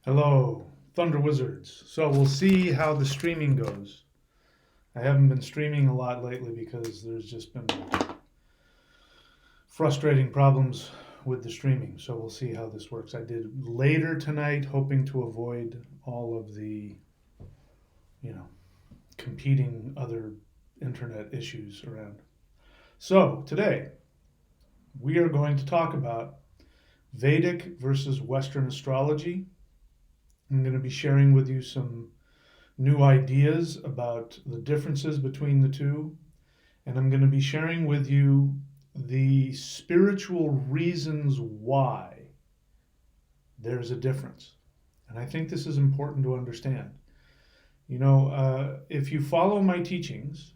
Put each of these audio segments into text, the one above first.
Hello, Thunder Wizards. So we'll see how the streaming goes. I haven't been streaming a lot lately because there's just been frustrating problems with the streaming. So we'll see how this works. I did later tonight, hoping to avoid all of the, you know, competing other internet issues around. So today we are going to talk about Vedic versus Western astrology. I'm going to be sharing with you some new ideas about the differences between the two. And I'm going to be sharing with you the spiritual reasons why there's a difference. And I think this is important to understand. If you follow my teachings,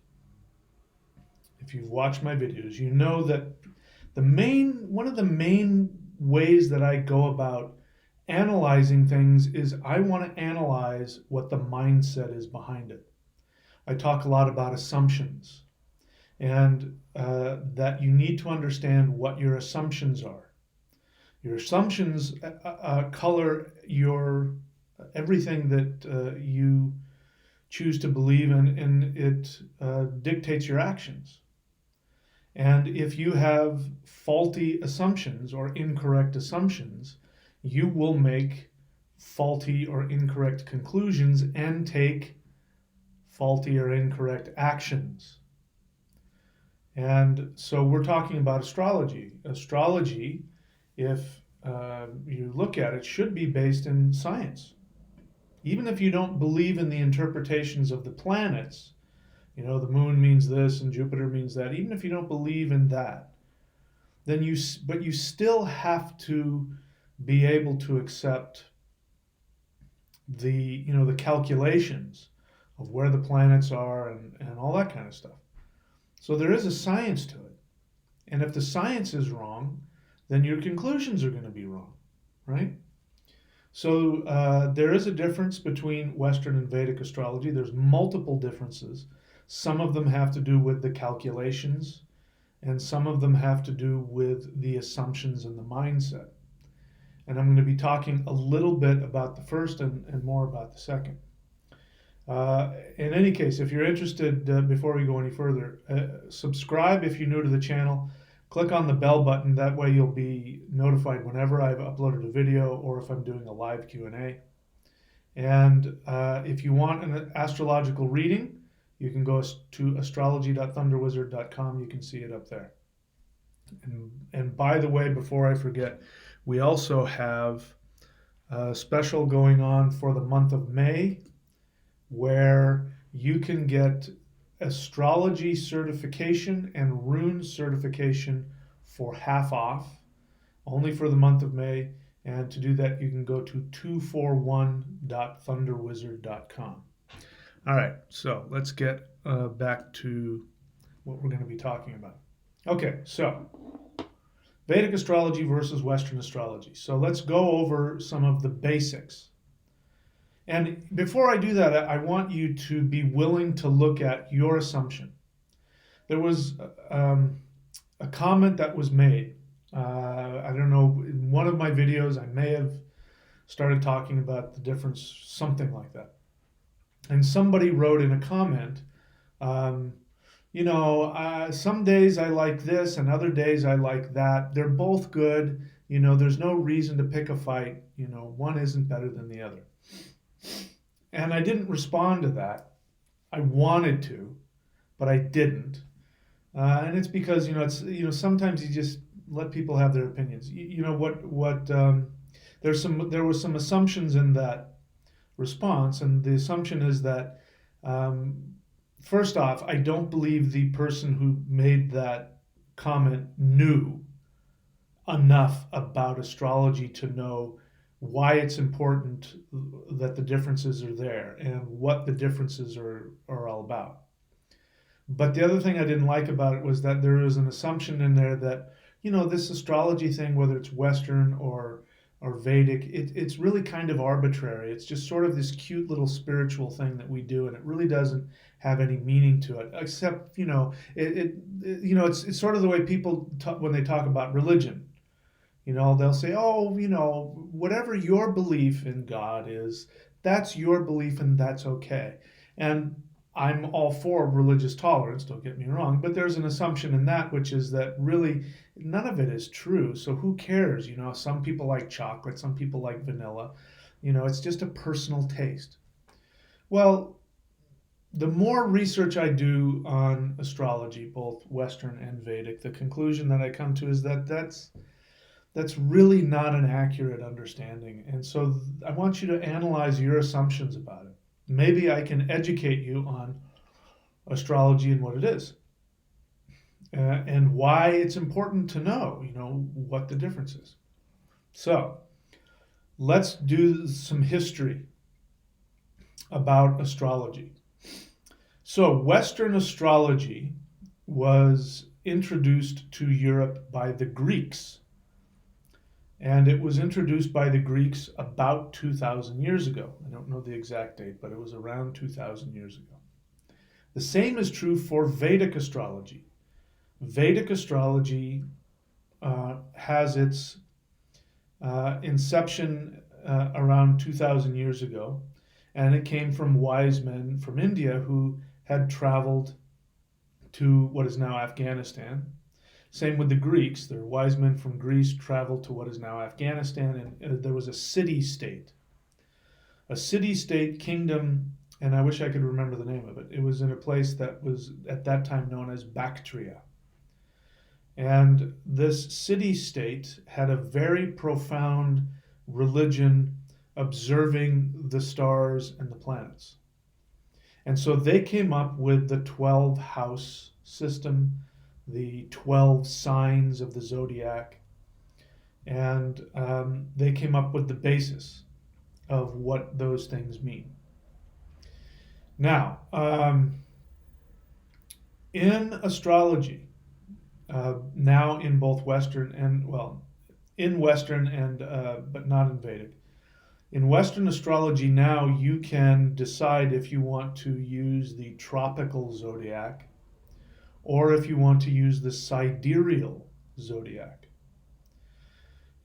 if you've watched my videos, you know that one of the main ways that I go about analyzing things is I want to analyze what the mindset is behind it. I talk a lot about assumptions and that you need to understand what your assumptions are. Your assumptions color your everything that you choose to believe in, and it dictates your actions. And if you have faulty assumptions or incorrect assumptions, you will make faulty or incorrect conclusions and take faulty or incorrect actions. And so we're talking about astrology. Astrology, if you look at it, should be based in science. Even if you don't believe in the interpretations of the planets, the moon means this and Jupiter means that, even if you don't believe in that, then you still have to be able to accept the calculations of where the planets are and all that kind of stuff. So there is a science to it. And if the science is wrong, then your conclusions are going to be wrong, right? So there is a difference between Western and Vedic astrology. There's multiple differences. Some of them have to do with the calculations, and some of them have to do with the assumptions and the mindset. And I'm going to be talking a little bit about the first and more about the second. In any case, if you're interested, before we go any further, subscribe if you're new to the channel. Click on the bell button. That way you'll be notified whenever I've uploaded a video or if I'm doing a live Q&A. And if you want an astrological reading, you can go to astrology.thunderwizard.com. You can see it up there. And by the way, before I forget, we also have a special going on for the month of May, where you can get astrology certification and rune certification for half off, only for the month of May. And to do that, you can go to 241.thunderwizard.com. All right, so let's get back to what we're going to be talking about. Okay, so Vedic astrology versus Western astrology. So let's go over some of the basics. And before I do that, I want you to be willing to look at your assumption. There was a comment that was made. I don't know, in one of my videos, I may have started talking about the difference, something like that. And somebody wrote in a comment, some days I like this and other days I like that. They're both good. There's no reason to pick a fight. One isn't better than the other. And I didn't respond to that. I wanted to, but I didn't. And it's because, sometimes you just let people have their opinions. There were some assumptions in that response, and the assumption is that first off, I don't believe the person who made that comment knew enough about astrology to know why it's important that the differences are there and what the differences are all about. But the other thing I didn't like about it was that there is an assumption in there that, this astrology thing, whether it's Western or Vedic, it's really kind of arbitrary. It's just sort of this cute little spiritual thing that we do, and it really doesn't have any meaning to it, except it's sort of the way people talk when they talk about religion. They'll say, oh, whatever your belief in God is, that's your belief and that's okay. And I'm all for religious tolerance, don't get me wrong, but there's an assumption in that, which is that really none of it is true. So who cares? Some people like chocolate, some people like vanilla. It's just a personal taste. Well, the more research I do on astrology, both Western and Vedic, the conclusion that I come to is that that's really not an accurate understanding. And so I want you to analyze your assumptions about it. Maybe I can educate you on astrology and what it is, and why it's important to know, what the difference is. So let's do some history about astrology. So Western astrology was introduced to Europe by the Greeks. And it was introduced by the Greeks about 2,000 years ago. I don't know the exact date, but it was around 2,000 years ago. The same is true for Vedic astrology. Vedic astrology has its inception around 2,000 years ago, and it came from wise men from India who had traveled to what is now Afghanistan. Same with the Greeks. Their wise men from Greece traveled to what is now Afghanistan, and there was a city-state kingdom, and I wish I could remember the name of it. It was in a place that was at that time known as Bactria. And this city-state had a very profound religion observing the stars and the planets. And so they came up with the 12 house system, the 12 signs of the zodiac, and they came up with the basis of what those things mean. Now, in astrology, now in both Western and, well, in Western and, but not in Vedic. In Western astrology now, you can decide if you want to use the tropical zodiac or if you want to use the sidereal zodiac.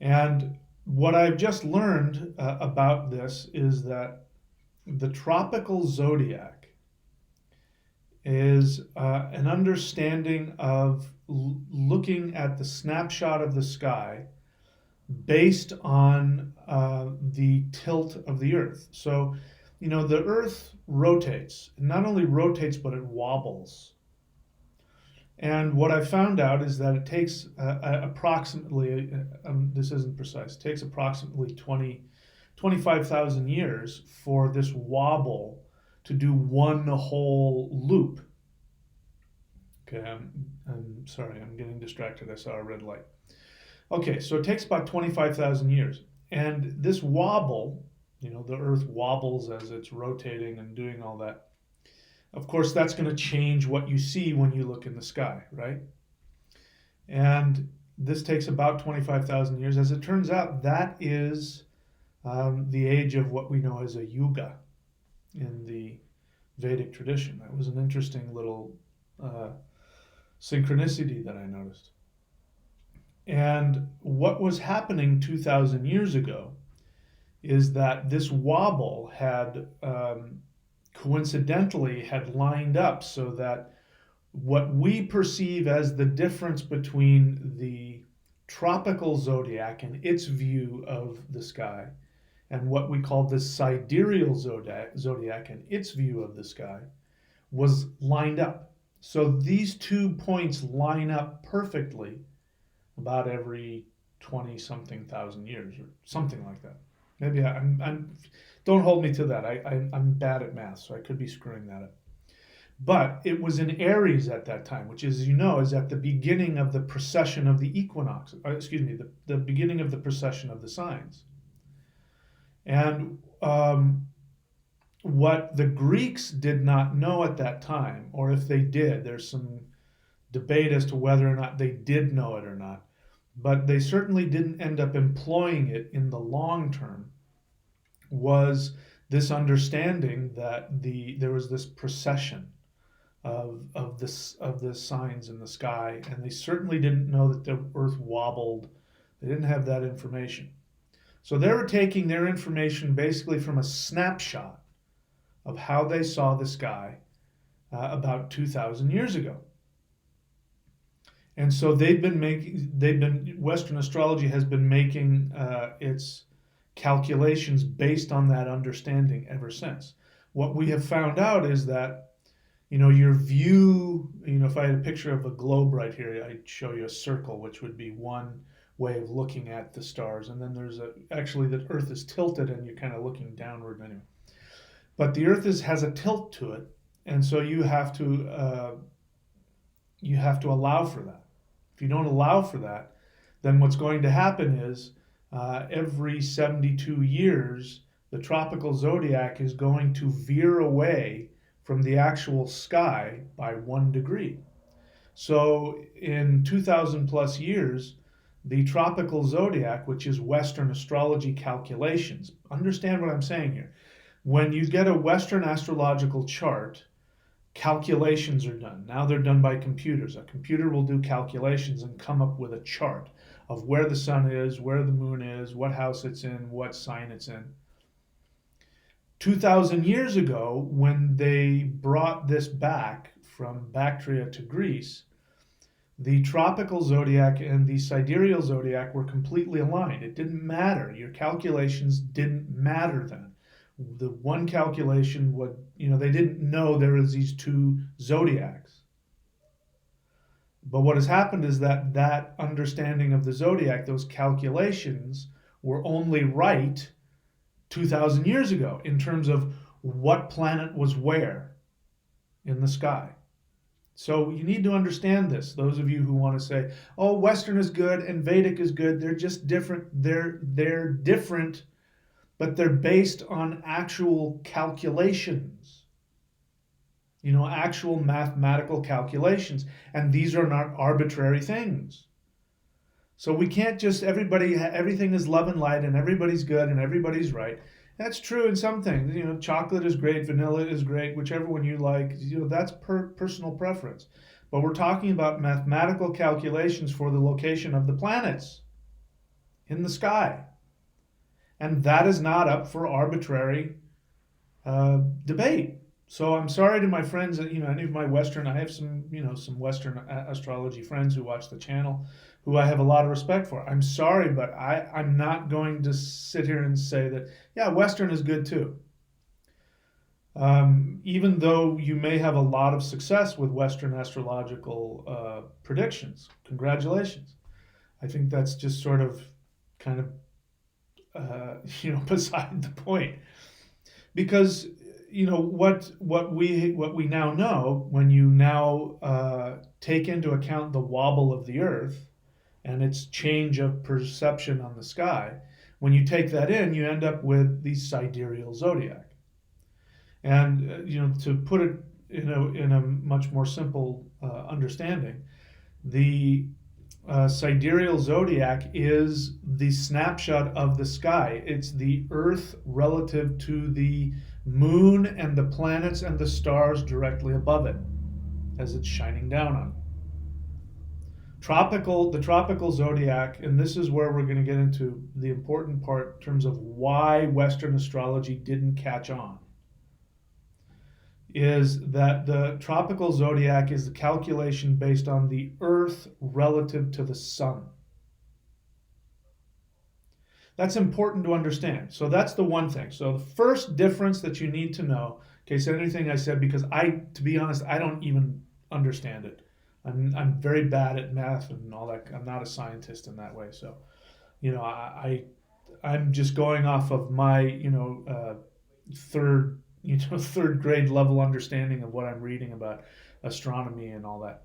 And what I've just learned about this is that the tropical zodiac is an understanding of looking at the snapshot of the sky based on the tilt of the Earth. So, the Earth rotates. It not only rotates, but it wobbles. And what I found out is that it takes approximately, this isn't precise, it takes approximately 25,000 years for this wobble to do one whole loop. Okay, I'm sorry, I'm getting distracted. I saw a red light. Okay, so it takes about 25,000 years. And this wobble, the Earth wobbles as it's rotating and doing all that. Of course, that's going to change what you see when you look in the sky, right? And this takes about 25,000 years. As it turns out, that is the age of what we know as a yuga in the Vedic tradition. That was an interesting little synchronicity that I noticed. And what was happening 2,000 years ago is that this wobble had coincidentally had lined up so that what we perceive as the difference between the tropical zodiac and its view of the sky and what we call the sidereal zodiac and its view of the sky was lined up. So these 2 points line up perfectly about every 20 something thousand years or something like that. Maybe I'm don't hold me to that. I'm bad at math, so I could be screwing that up. But it was in Aries at that time, which, as you know, is at the beginning of the precession of the equinox. The beginning of the precession of the signs. And what the Greeks did not know at that time, or if they did, there's some debate as to whether or not they did know it or not, but they certainly didn't end up employing it in the long term, was this understanding that there was this precession of the signs in the sky, and they certainly didn't know that the Earth wobbled They didn't have that information. So they were taking their information basically from a snapshot of how they saw the sky about 2,000 years ago. And so Western astrology has been making its calculations based on that understanding ever since. What we have found out is that, your view, if I had a picture of a globe right here, I'd show you a circle, which would be one way of looking at the stars. And then there's actually the Earth is tilted and you're kind of looking downward anyway. But the Earth has a tilt to it. And so you have to allow for that. If you don't allow for that, then what's going to happen is every 72 years, the tropical zodiac is going to veer away from the actual sky by 1 degree. So in 2,000 plus years, the tropical zodiac, which is Western astrology calculations, understand what I'm saying here. When you get a Western astrological chart, calculations are done. Now they're done by computers. A computer will do calculations and come up with a chart of where the sun is, where the moon is, what house it's in, what sign it's in. 2,000 years ago, when they brought this back from Bactria to Greece, the tropical zodiac and the sidereal zodiac were completely aligned. It didn't matter. Your calculations didn't matter then. The one calculation would, they didn't know there was these two zodiacs. But what has happened is that understanding of the zodiac, those calculations, were only right 2,000 years ago in terms of what planet was where in the sky. So you need to understand this. Those of you who want to say, oh, Western is good and Vedic is good, they're just different. They're different, but they're based on actual calculations. Actual mathematical calculations. And these are not arbitrary things. So we can't just, everything is love and light and everybody's good and everybody's right. That's true in some things. Chocolate is great, vanilla is great, whichever one you like. That's personal preference. But we're talking about mathematical calculations for the location of the planets in the sky. And that is not up for arbitrary debate. So I'm sorry to my friends that, any of my Western, I have some Western astrology friends who watch the channel who I have a lot of respect for. I'm sorry, but I'm not going to sit here and say that, yeah, Western is good too. Even though you may have a lot of success with Western astrological predictions, congratulations. I think that's just sort of kind of, beside the point. Because what we now know, when you now take into account the wobble of the Earth and its change of perception on the sky, when you take that in, you end up with the sidereal zodiac. And to put it in a much more simple understanding, the sidereal zodiac is the snapshot of the sky. It's the Earth relative to the moon and the planets and the stars directly above it as it's shining down on it. The tropical zodiac, and this is where we're going to get into the important part in terms of why Western astrology didn't catch on, is that the tropical zodiac is the calculation based on the Earth relative to the sun. That's important to understand. So that's the one thing. So the first difference that you need to know, in case anything I said, because to be honest, I don't even understand it. I'm very bad at math and all that. I'm not a scientist in that way. So, I'm just going off of my, third grade level understanding of what I'm reading about astronomy and all that.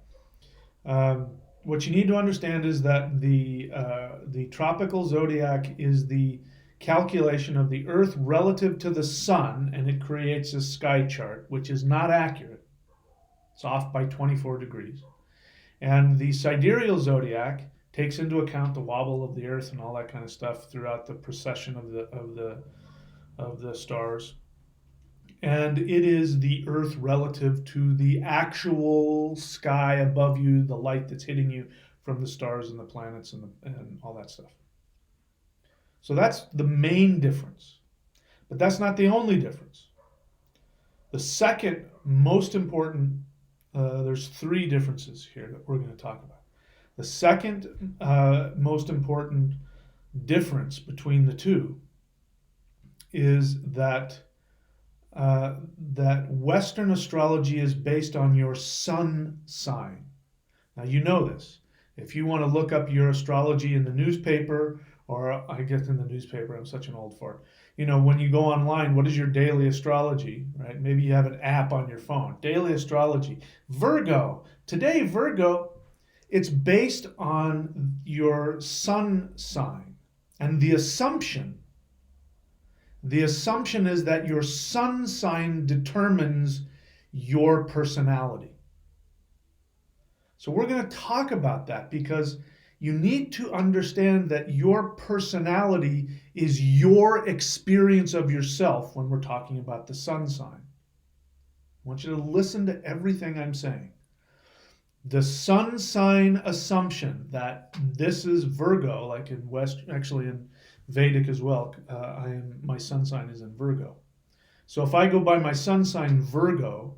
What you need to understand is that the tropical zodiac is the calculation of the Earth relative to the sun, and it creates a sky chart, which is not accurate. It's off by 24 degrees. And the sidereal zodiac takes into account the wobble of the Earth and all that kind of stuff throughout the precession of the stars. And it is the Earth relative to the actual sky above you, the light that's hitting you from the stars and the planets and all that stuff. So that's the main difference. But that's not the only difference. The second most important, there's three differences here that we're going to talk about. The second most important difference between the two is that that Western astrology is based on your sun sign. Now you know this. If you want to look up your astrology in the newspaper, or I guess in the newspaper, I'm such an old fart. You know, when you go online, what is your daily astrology, right? Maybe you have an app on your phone. Daily astrology. Virgo. Today, Virgo, it's based on your sun sign. And the assumption is that your sun sign determines your personality. So we're going to talk about that because you need to understand that your personality is your experience of yourself when we're talking about the sun sign. I want you to listen to everything I'm saying. The sun sign assumption that this is Virgo, like in actually in Vedic as well, my sun sign is in Virgo. So if I go by my sun sign Virgo,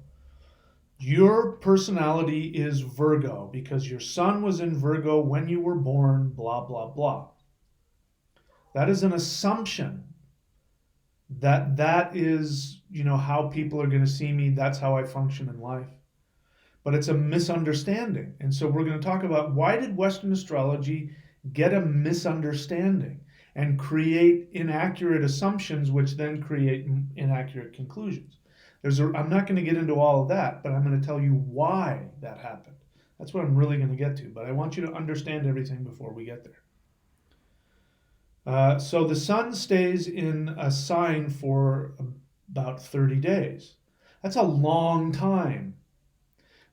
your personality is Virgo because your sun was in Virgo when you were born, blah, blah, blah. That is an assumption that is, how people are going to see me. That's how I function in life. But it's a misunderstanding. And so we're going to talk about why did Western astrology get a misunderstanding and create inaccurate assumptions, which then create inaccurate conclusions. I'm not going to get into all of that, but I'm going to tell you why that happened. That's what I'm really going to get to, but I want you to understand everything before we get there. So the sun stays in a sign for about 30 days. That's a long time.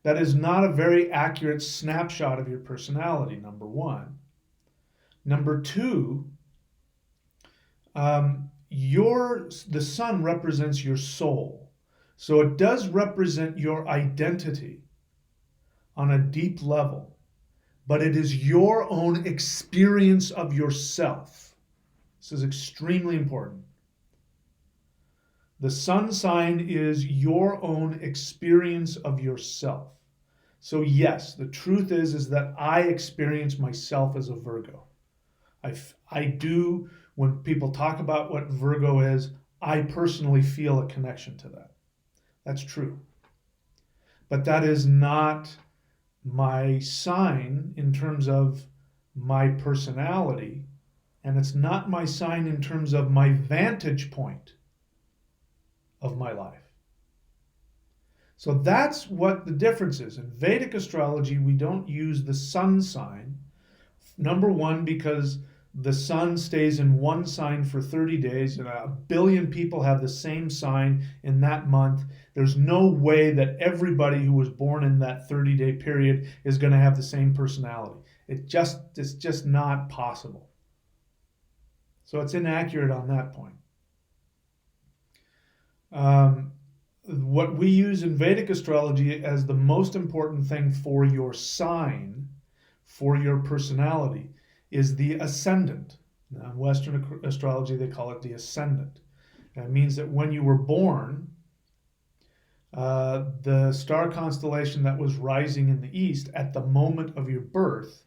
That is not a very accurate snapshot of your personality, number one. Number two, the sun represents your soul. So it does represent your identity on a deep level, but it is your own experience of yourself. This is extremely important. The sun sign is your own experience of yourself. So yes, the truth is that I experience myself as a Virgo. I do, when people talk about what Virgo is, I personally feel a connection to that. That's true. But that is not my sign in terms of my personality, and it's not my sign in terms of my vantage point of my life. So that's what the difference is. In Vedic astrology, we don't use the sun sign. Number one, because the sun stays in one sign for 30 days, and 1 billion people have the same sign in that month. There's no way that everybody who was born in that 30-day period is going to have the same personality. It's just not possible. So it's inaccurate on that point. What we use in Vedic astrology as the most important thing for your sign, for your personality, is the ascendant. Now, in Western astrology, they call it the ascendant. And it means that when you were born, the star constellation that was rising in the east at the moment of your birth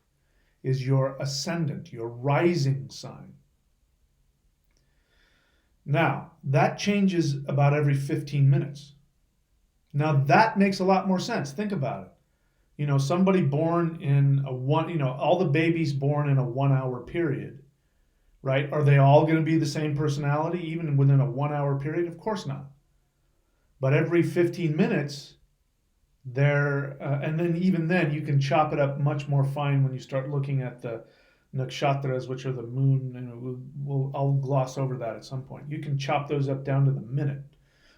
is your ascendant, your rising sign. Now, that changes about every 15 minutes. Now, that makes a lot more sense. Think about it. Somebody born in all the babies born in a 1 hour period, right? Are they all going to be the same personality even within a 1 hour period? Of course not. But every 15 minutes, and then even then, you can chop it up much more fine when you start looking at the nakshatras, which are the moon. I'll gloss over that at some point. You can chop those up down to the minute.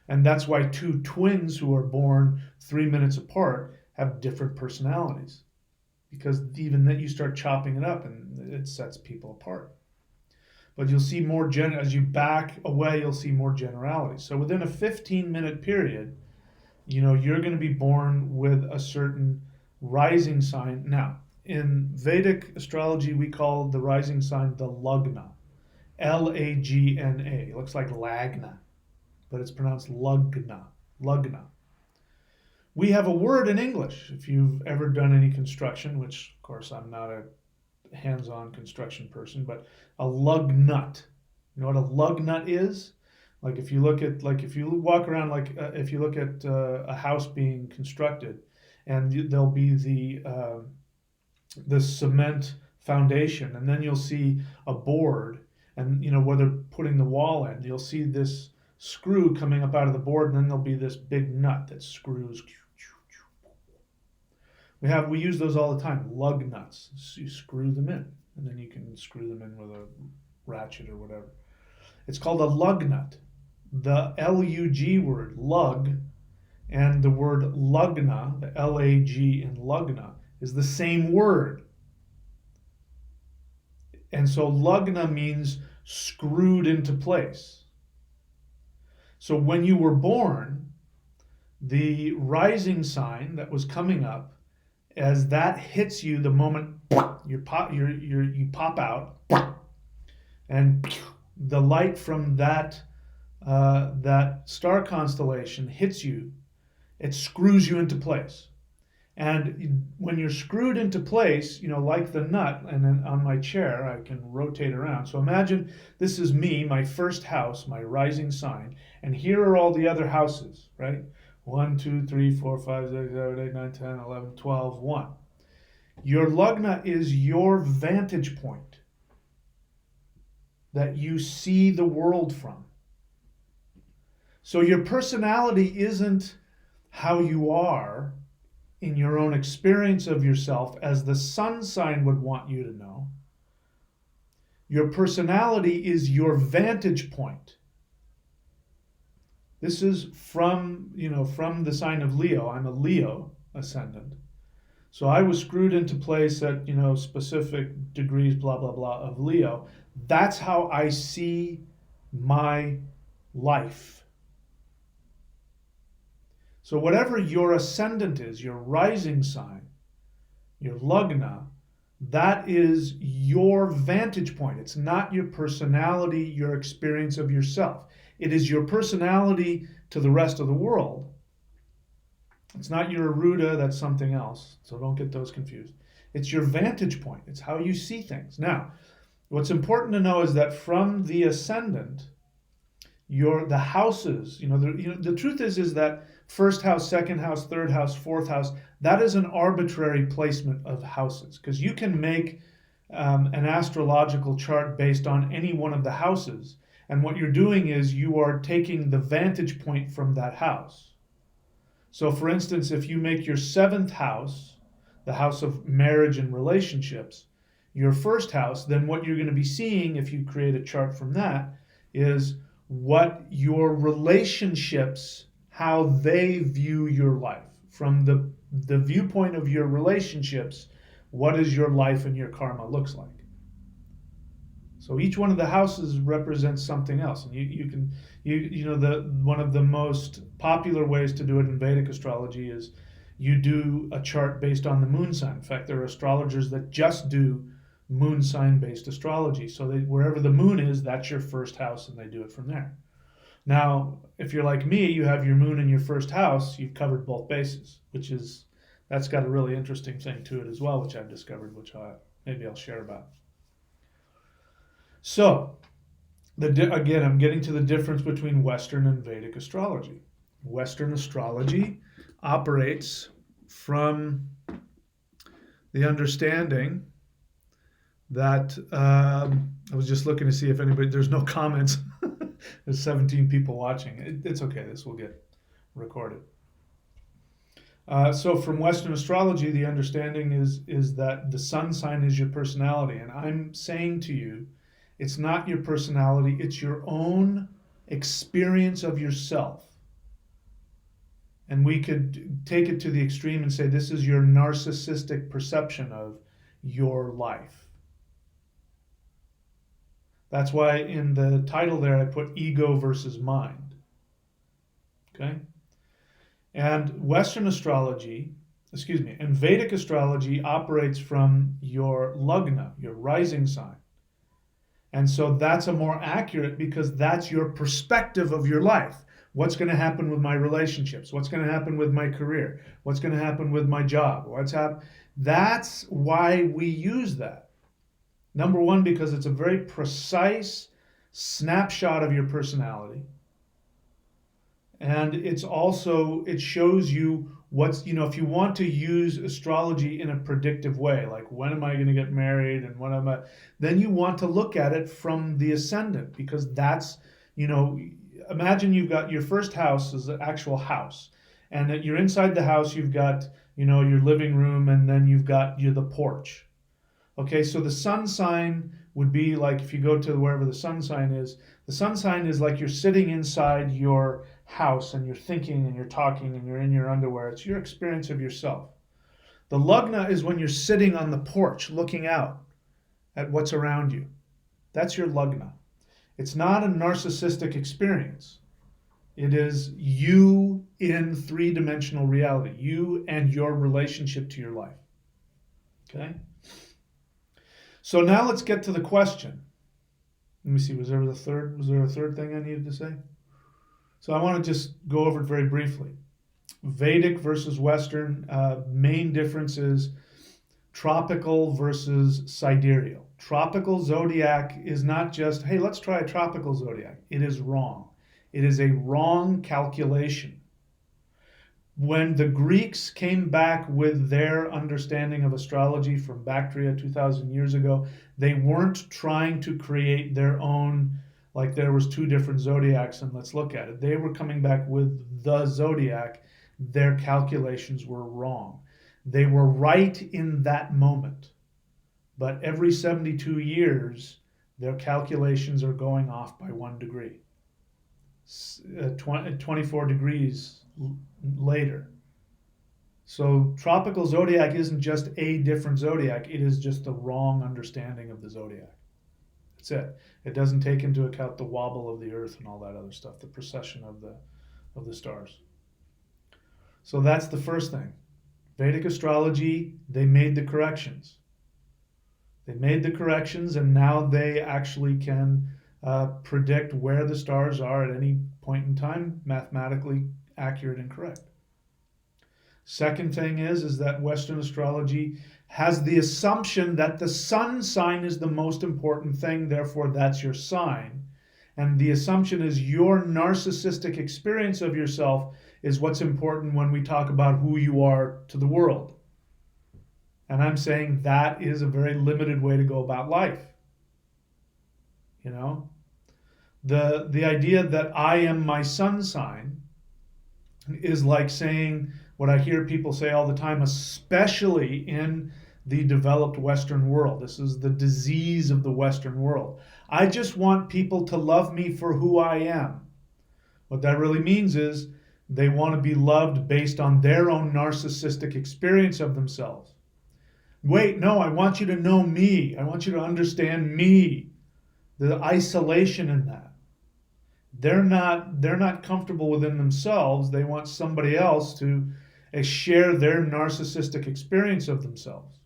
And that's why two twins who are born 3 minutes apart have different personalities, because even then you start chopping it up and it sets people apart. but you'll see more as you back away, you'll see more generalities. So within a 15-minute period, you're going to be born with a certain rising sign. Now, in Vedic astrology, we call the rising sign the Lagna, Lagna. It looks like Lagna, but it's pronounced Lagna. Lagna. We have a word in English, if you've ever done any construction, which of course I'm not a hands-on construction person, but a lug nut. You know what a lug nut is? Like if you walk around, if you look at a house being constructed, and there'll be the cement foundation, and then you'll see a board, and where they're putting the wall in, you'll see this screw coming up out of the board, and then there'll be this big nut that screws. We use those all the time, lug nuts. So you screw them in, and then you can screw them in with a ratchet or whatever. It's called a lug nut. The L-U-G word, lug, and the word lugna, the L-A-G in lugna, is the same word. And so lugna means screwed into place. So when you were born, the rising sign that was coming up, as that hits you, the moment you pop out, and the light from that star constellation hits you, it screws you into place. And when you're screwed into place, like the nut, and then on my chair, I can rotate around. So imagine this is me, my first house, my rising sign, and here are all the other houses, right? 1, 2, 3, 4, 5, 6, 7, 8, 9, 10, 11, 12, 1. Your lugna is your vantage point that you see the world from. So your personality isn't how you are in your own experience of yourself as the sun sign would want you to know. Your personality is your vantage point. This is from the sign of Leo. I'm a Leo ascendant. So I was screwed into place at, specific degrees, blah, blah, blah, of Leo. That's how I see my life. So whatever your ascendant is, your rising sign, your lugna, that is your vantage point. It's not your personality, your experience of yourself. It is your personality to the rest of the world. It's not your Aruda, that's something else. So don't get those confused. It's your vantage point. It's how you see things. Now, what's important to know is that from the ascendant, the houses, the truth is that first house, second house, third house, fourth house, that is an arbitrary placement of houses, because you can make an astrological chart based on any one of the houses. And what you're doing is you are taking the vantage point from that house. So for instance, if you make your seventh house, the house of marriage and relationships, your first house, then what you're going to be seeing if you create a chart from that is what your relationships, how they view your life. From the viewpoint of your relationships, what does your life and your karma looks like? So each one of the houses represents something else. And one of the most popular ways to do it in Vedic astrology is you do a chart based on the moon sign. In fact, there are astrologers that just do moon sign based astrology. So wherever the moon is, that's your first house, and they do it from there. Now, if you're like me, you have your moon in your first house, you've covered both bases, that's got a really interesting thing to it as well, which I've discovered, which maybe I'll share about. So, again, I'm getting to the difference between Western and Vedic astrology. Western astrology operates from the understanding that I was just looking to see if there's no comments. There's 17 people watching. It's okay, this will get recorded. So from Western astrology, the understanding is that the sun sign is your personality. And I'm saying to you, it's not your personality, it's your own experience of yourself. And we could take it to the extreme and say this is your narcissistic perception of your life. That's why in the title there I put ego versus mind. Okay? And Western astrology, and Vedic astrology operates from your lagna, your rising sign. And so that's a more accurate because that's your perspective of your life. What's going to happen with my relationships? What's going to happen with my career? What's going to happen with my job? That's why we use that. Number one, because it's a very precise snapshot of your personality. And it's also, it shows you if you want to use astrology in a predictive way, like when am I going to get married and then you want to look at it from the ascendant, because that's, imagine you've got your first house is an actual house, and that you're inside the house, you've got, your living room, and then you've got the porch. Okay, so the sun sign would be like, if you go to wherever the sun sign is, the sun sign is like you're sitting inside your house and you're thinking and you're talking and you're in your underwear. It's your experience of yourself. The lagna is when you're sitting on the porch looking out at what's around you. That's your lagna. It's not a narcissistic experience. It is you in three-dimensional reality, you and your relationship to your life. Okay? So now let's get to the question. Let me see, was there a third thing I needed to say? So I want to just go over it very briefly. Vedic versus Western, main difference is tropical versus sidereal. Tropical zodiac is not just, hey, let's try a tropical zodiac. It is wrong. It is a wrong calculation. When the Greeks came back with their understanding of astrology from Bactria 2,000 years ago, they weren't trying to create their own, like there was two different zodiacs and let's look at it. They were coming back with the zodiac. Their calculations were wrong. They were right in that moment. But every 72 years, their calculations are going off by 1 degree. 24 degrees later. So tropical zodiac isn't just a different zodiac, it is just the wrong understanding of the zodiac. That's it. It doesn't take into account the wobble of the earth and all that other stuff, the precession of the stars. So that's the first thing. Vedic astrology, they made the corrections. They made the corrections, and now they actually can predict where the stars are at any point in time, mathematically accurate and correct. Second thing is that Western astrology has the assumption that the sun sign is the most important thing, therefore that's your sign. And the assumption is your narcissistic experience of yourself is what's important when we talk about who you are to the world. And I'm saying that is a very limited way to go about life. The idea that I am my sun sign is like saying what I hear people say all the time, especially in the developed Western world. This is the disease of the Western world. I just want people to love me for who I am. What that really means is they want to be loved based on their own narcissistic experience of themselves. Wait, no, I want you to know me. I want you to understand me. The isolation in that. They're not comfortable within themselves. They want somebody else to share their narcissistic experience of themselves.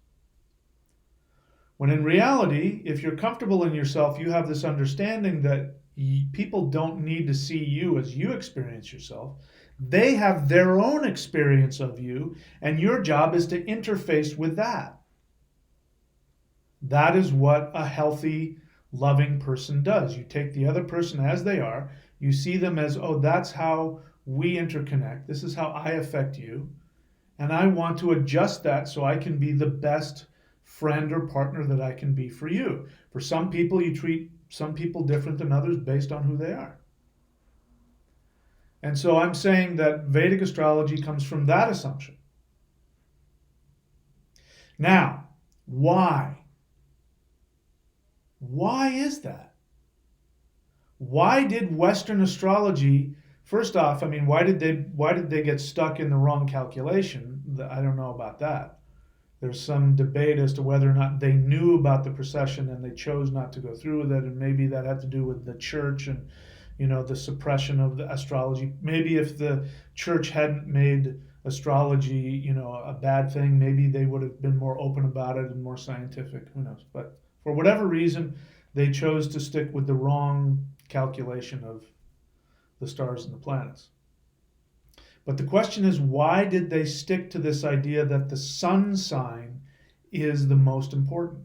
When in reality, if you're comfortable in yourself, you have this understanding that people don't need to see you as you experience yourself. They have their own experience of you, and your job is to interface with that. That is what a healthy, loving person does. You take the other person as they are, you see them as, oh, that's how we interconnect. This is how I affect you. And I want to adjust that so I can be the best friend or partner that I can be for you. For some people, you treat some people different than others based on who they are. And so I'm saying that Vedic astrology comes from that assumption. Now, why? Why is that? Why did Western astrology, first off, why did they get stuck in the wrong calculation? I don't know about that. There's some debate as to whether or not they knew about the procession and they chose not to go through with it, and maybe that had to do with the church and the suppression of the astrology. Maybe if the church hadn't made astrology a bad thing, maybe they would have been more open about it and more scientific. Who knows? But for whatever reason, they chose to stick with the wrong calculation of the stars and the planets. But the question is, why did they stick to this idea that the sun sign is the most important?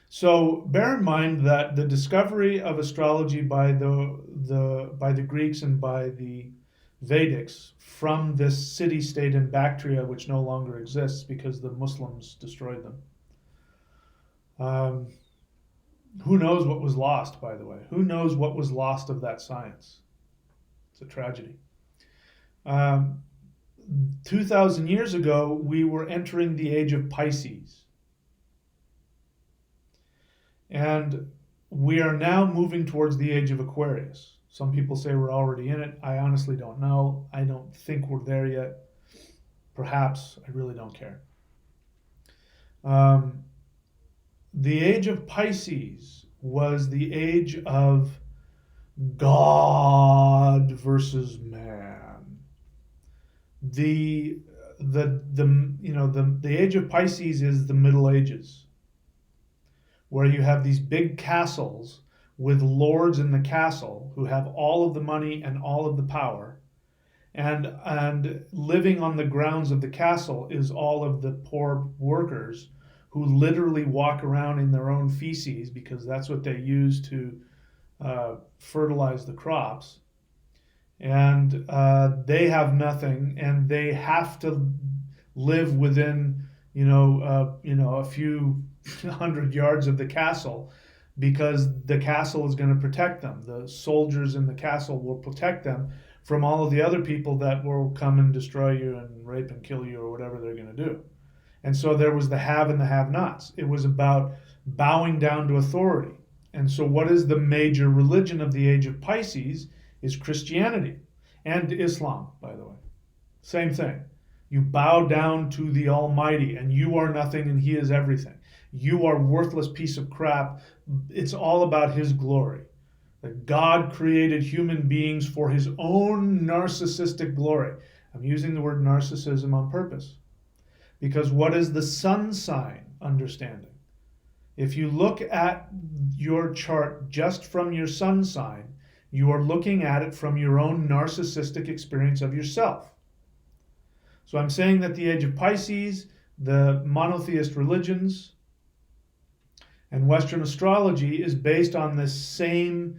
So bear in mind that the discovery of astrology by the Greeks and by the Vedics from this city-state in Bactria, which no longer exists because the Muslims destroyed them. Who knows what was lost, by the way? Who knows what was lost of that science? It's a tragedy. 2,000 years ago, we were entering the age of Pisces. And we are now moving towards the age of Aquarius. Some people say we're already in it. I honestly don't know. I don't think we're there yet. Perhaps. I really don't care. The age of Pisces was the age of God versus man. The age of Pisces is the Middle Ages, where you have these big castles with lords in the castle who have all of the money and all of the power, and living on the grounds of the castle is all of the poor workers who literally walk around in their own feces because that's what they use to fertilize the crops. And they have nothing, and they have to live within a few hundred yards of the castle because the castle is going to protect them. The soldiers in the castle will protect them from all of the other people that will come and destroy you and rape and kill you or whatever they're going to do. And so there was the have and the have-nots. It was about bowing down to authority. And so what is the major religion of the age of Pisces is Christianity and Islam, by the way. Same thing. You bow down to the Almighty, and you are nothing and He is everything. You are a worthless piece of crap. It's all about His glory. That God created human beings for His own narcissistic glory. I'm using the word narcissism on purpose. Because what is the sun sign understanding? If you look at your chart just from your sun sign, you are looking at it from your own narcissistic experience of yourself. So I'm saying that the age of Pisces, the monotheist religions, and Western astrology is based on this same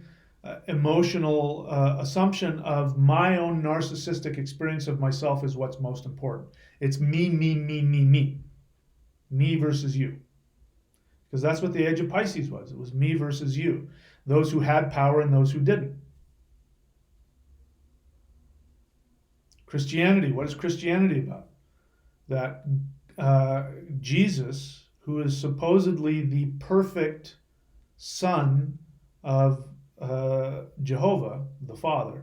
emotional assumption of my own narcissistic experience of myself is what's most important. It's me, me, me, me, me. Me versus you. Because that's what the age of Pisces was. It was me versus you. Those who had power and those who didn't. Christianity, what is Christianity about? That Jesus, who is supposedly the perfect son of Jehovah, the Father,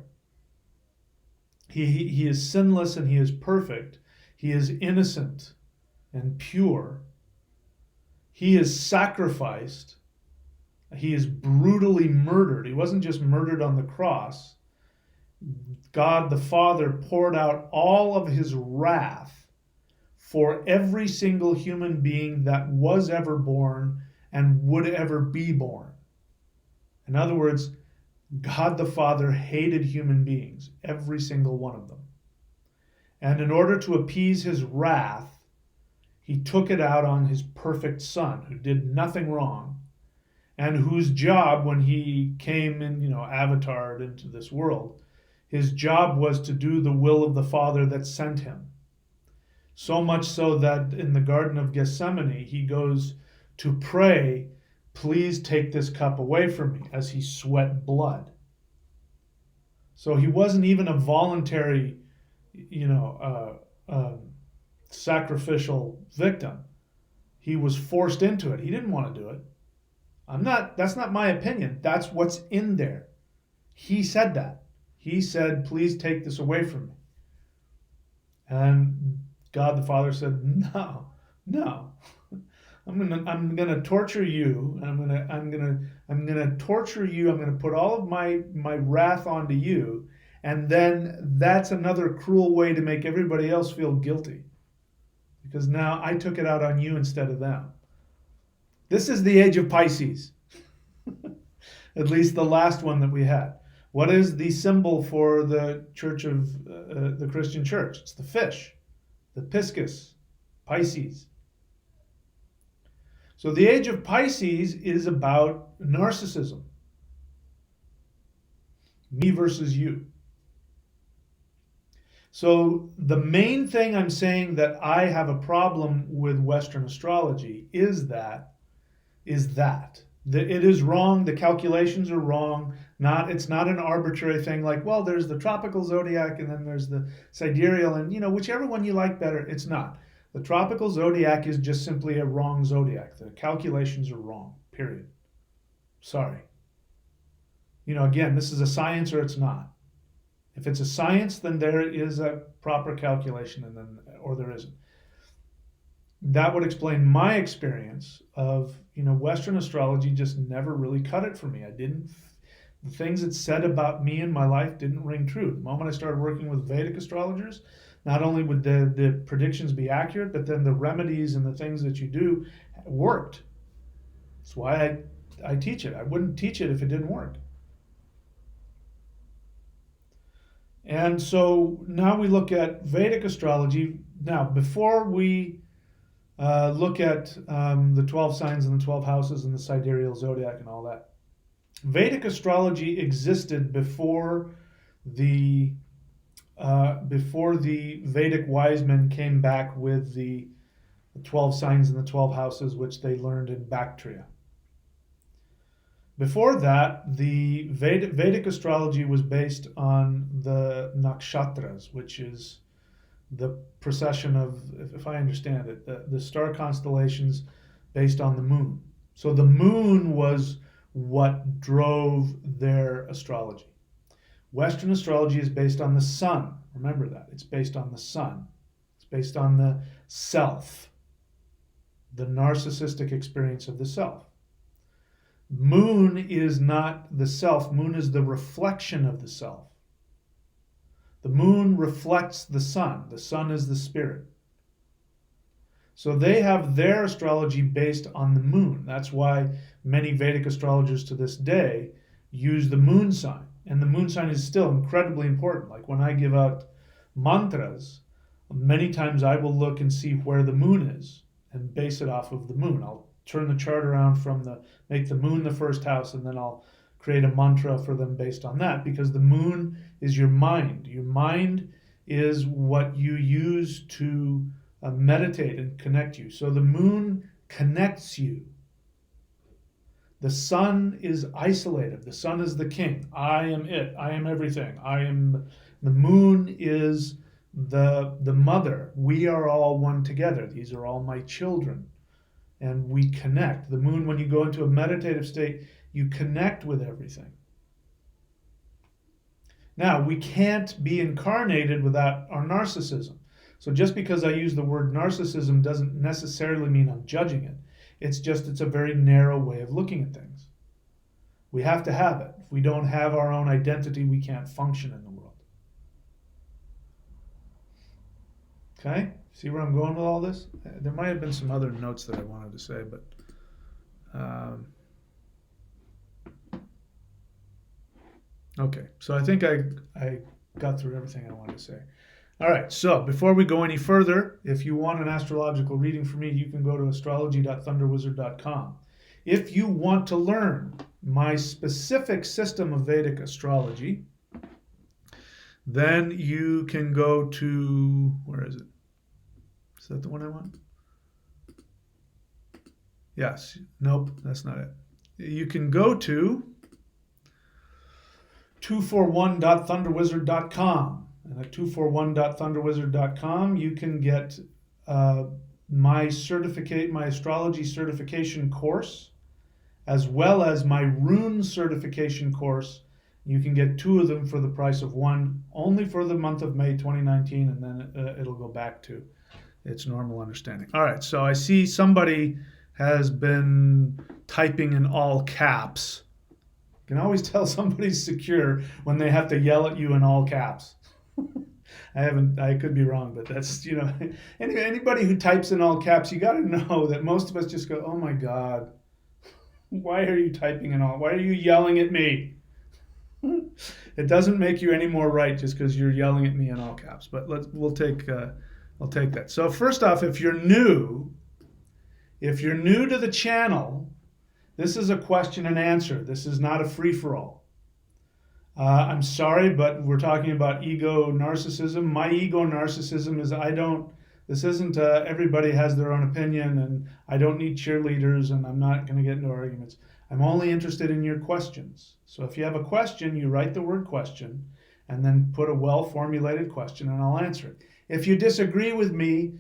he is sinless and He is perfect. He is innocent and pure. He is sacrificed. He is brutally murdered. He wasn't just murdered on the cross. God the Father poured out all of His wrath for every single human being that was ever born and would ever be born. In other words, God the Father hated human beings, every single one of them. And in order to appease His wrath, He took it out on His perfect Son, who did nothing wrong, and whose job when He came in, avatared into this world, His job was to do the will of the Father that sent Him. So much so that in the Garden of Gethsemane, He goes to pray, please take this cup away from me, as He sweat blood. So He wasn't even a voluntary, sacrificial victim. He was forced into it. He didn't want to do it. That's not my opinion. That's what's in there. He said that. He said, please take this away from me. And God the Father said, no, no. I'm gonna torture you. I'm gonna torture you. I'm gonna put all of my wrath onto you, and then that's another cruel way to make everybody else feel guilty, because now I took it out on you instead of them. This is the age of Pisces, at least the last one that we had. What is the symbol for the church of the Christian church? It's the fish, the Pisces, Pisces. So the age of Pisces is about narcissism. Me versus you. So the main thing I'm saying that I have a problem with Western astrology is that it is wrong. The calculations are wrong. It's not an arbitrary thing like, well, there's the tropical zodiac and then there's the sidereal, and whichever one you like better. It's not. The tropical zodiac is just simply a wrong zodiac. The calculations are wrong, period. Sorry. Again, this is a science or it's not. If it's a science, then there is a proper calculation, or there isn't. That would explain my experience of, Western astrology just never really cut it for me. The things it said about me and my life didn't ring true. The moment I started working with Vedic astrologers, not only would the predictions be accurate, but then the remedies and the things that you do worked. That's why I teach it. I wouldn't teach it if it didn't work. And so now we look at Vedic astrology. Now, before we look at the 12 signs and the 12 houses and the sidereal zodiac and all that, Vedic astrology existed before the Vedic wise men came back with the 12 signs and the 12 houses, which they learned in Bactria. Before that, the Vedic astrology was based on the nakshatras, which is the procession of, if I understand it, the star constellations based on the moon. So the moon was what drove their astrology. Western astrology is based on the sun. Remember that. It's based on the sun. It's based on the self, the narcissistic experience of the self. Moon is not the self. Moon is the reflection of the self. The moon reflects the sun. The sun is the spirit. So they have their astrology based on the moon. That's why many Vedic astrologers to this day use the moon sign. And the moon sign is still incredibly important. Like when I give out mantras, many times I will look and see where the moon is and base it off of the moon. I'll turn the chart around make the moon the first house, and then I'll create a mantra for them based on that, because the moon is your mind. Your mind is what you use to meditate and connect you. So the moon connects you. The sun is isolated. The sun is the king. I am it. I am everything. The moon is the mother. We are all one together. These are all my children. And we connect. The moon, when you go into a meditative state, you connect with everything. Now, we can't be incarnated without our narcissism. So just because I use the word narcissism doesn't necessarily mean I'm judging it. It's a very narrow way of looking at things. We have to have it. If we don't have our own identity, we can't function in the world. Okay? See where I'm going with all this? There might have been some other notes that I wanted to say, but okay. So I think I got through everything I wanted to say. All right. So before we go any further, if you want an astrological reading from me, you can go to astrology.thunderwizard.com. If you want to learn my specific system of Vedic astrology, then you can go to, where is it? Is that the one I want? Yes. Nope, that's not it. You can go to 241.thunderwizard.com. And at 241.thunderwizard.com, you can get my astrology certification course, as well as my rune certification course. You can get two of them for the price of one, only for the month of May 2019, and then it'll go back to It's normal understanding. All right, so I see somebody has been typing in all caps. You can always tell somebody's secure when they have to yell at you in all caps. I could be wrong, but that's, anybody who types in all caps, you got to know that most of us just go, oh my God, why are you typing in all, why are you yelling at me? It doesn't make you any more right just because you're yelling at me in all caps, but we'll take that. So first off, if you're new to the channel, this is a question and answer. This is not a free-for-all. I'm sorry, but we're talking about ego narcissism. My ego narcissism is this isn't everybody has their own opinion, and I don't need cheerleaders, and I'm not going to get into arguments. I'm only interested in your questions. So if you have a question, you write the word question and then put a well-formulated question, and I'll answer it. If you disagree with me,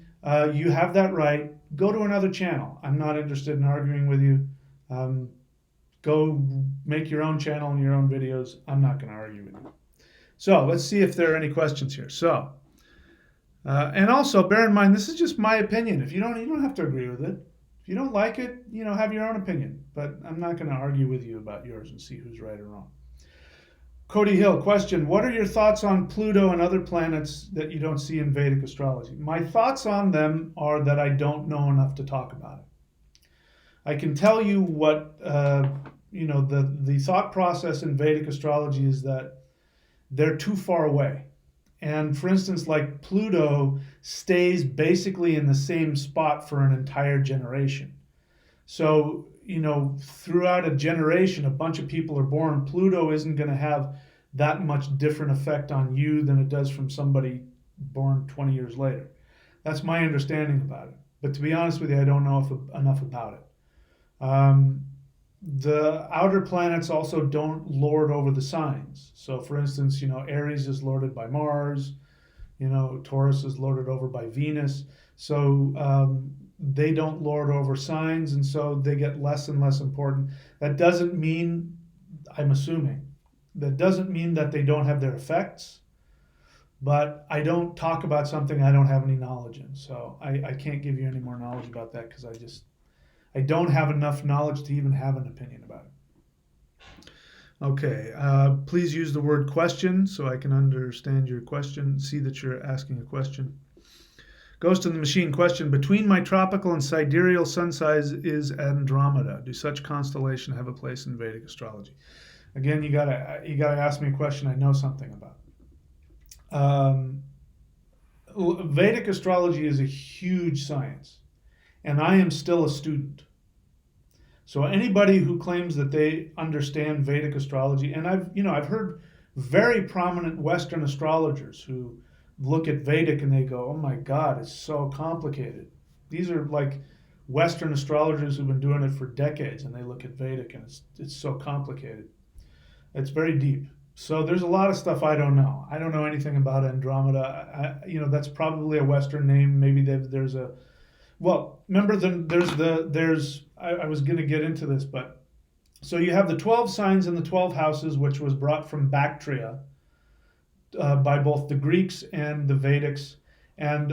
you have that right. Go to another channel. I'm not interested in arguing with you. Go make your own channel and your own videos. I'm not going to argue with you. So let's see if there are any questions here. So, and also bear in mind, this is just my opinion. If you don't have to agree with it. If you don't like it, have your own opinion. But I'm not going to argue with you about yours and see who's right or wrong. Cody Hill, question, what are your thoughts on Pluto and other planets that you don't see in Vedic astrology? My thoughts on them are that I don't know enough to talk about it. I can tell you what, the thought process in Vedic astrology is that they're too far away. And for instance, like Pluto stays basically in the same spot for an entire generation. So, throughout a generation, a bunch of people are born. Pluto isn't going to have that much different effect on you than it does from somebody born 20 years later. That's my understanding about it. But to be honest with you, I don't know enough about it. The outer planets also don't lord over the signs. So for instance, Aries is lorded by Mars, Taurus is lorded over by Venus. So they don't lord over signs, and so they get less and less important. That doesn't mean, I'm assuming, that doesn't mean that they don't have their effects, but I don't talk about something I don't have any knowledge in. So I can't give you any more knowledge about that because I don't have enough knowledge to even have an opinion about it. Okay, please use the word question so I can understand your question, see that you're asking a question. Ghost in the Machine question, between my tropical and sidereal sun size is Andromeda. Do such constellation have a place in Vedic astrology? Again, you gotta ask me a question I know something about. Vedic astrology is a huge science, and I am still a student. So anybody who claims that they understand Vedic astrology, and I've heard very prominent Western astrologers who look at Vedic and they go, oh my God, it's so complicated. These are like Western astrologers who've been doing it for decades, and they look at Vedic and it's so complicated. It's very deep. So there's a lot of stuff I don't know. I don't know anything about Andromeda. That's probably a Western name. Maybe there's a, well, remember I was going to get into this, but so you have the 12 signs and the 12 houses, which was brought from Bactria by both the Greeks and the Vedics. And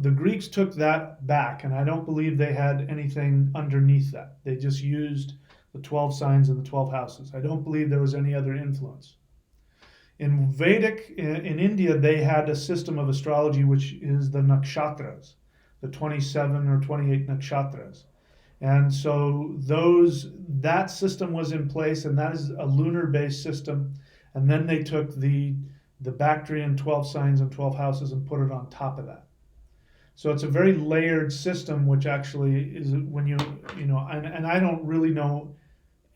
the Greeks took that back, and I don't believe they had anything underneath that. They just used the 12 signs and the 12 houses. I don't believe there was any other influence. In Vedic, in India, they had a system of astrology which is the nakshatras, the 27 or 28 nakshatras. And so that system was in place, and that is a lunar-based system. And then they took the Bactrian 12 signs and 12 houses and put it on top of that. So it's a very layered system, which actually is when and I don't really know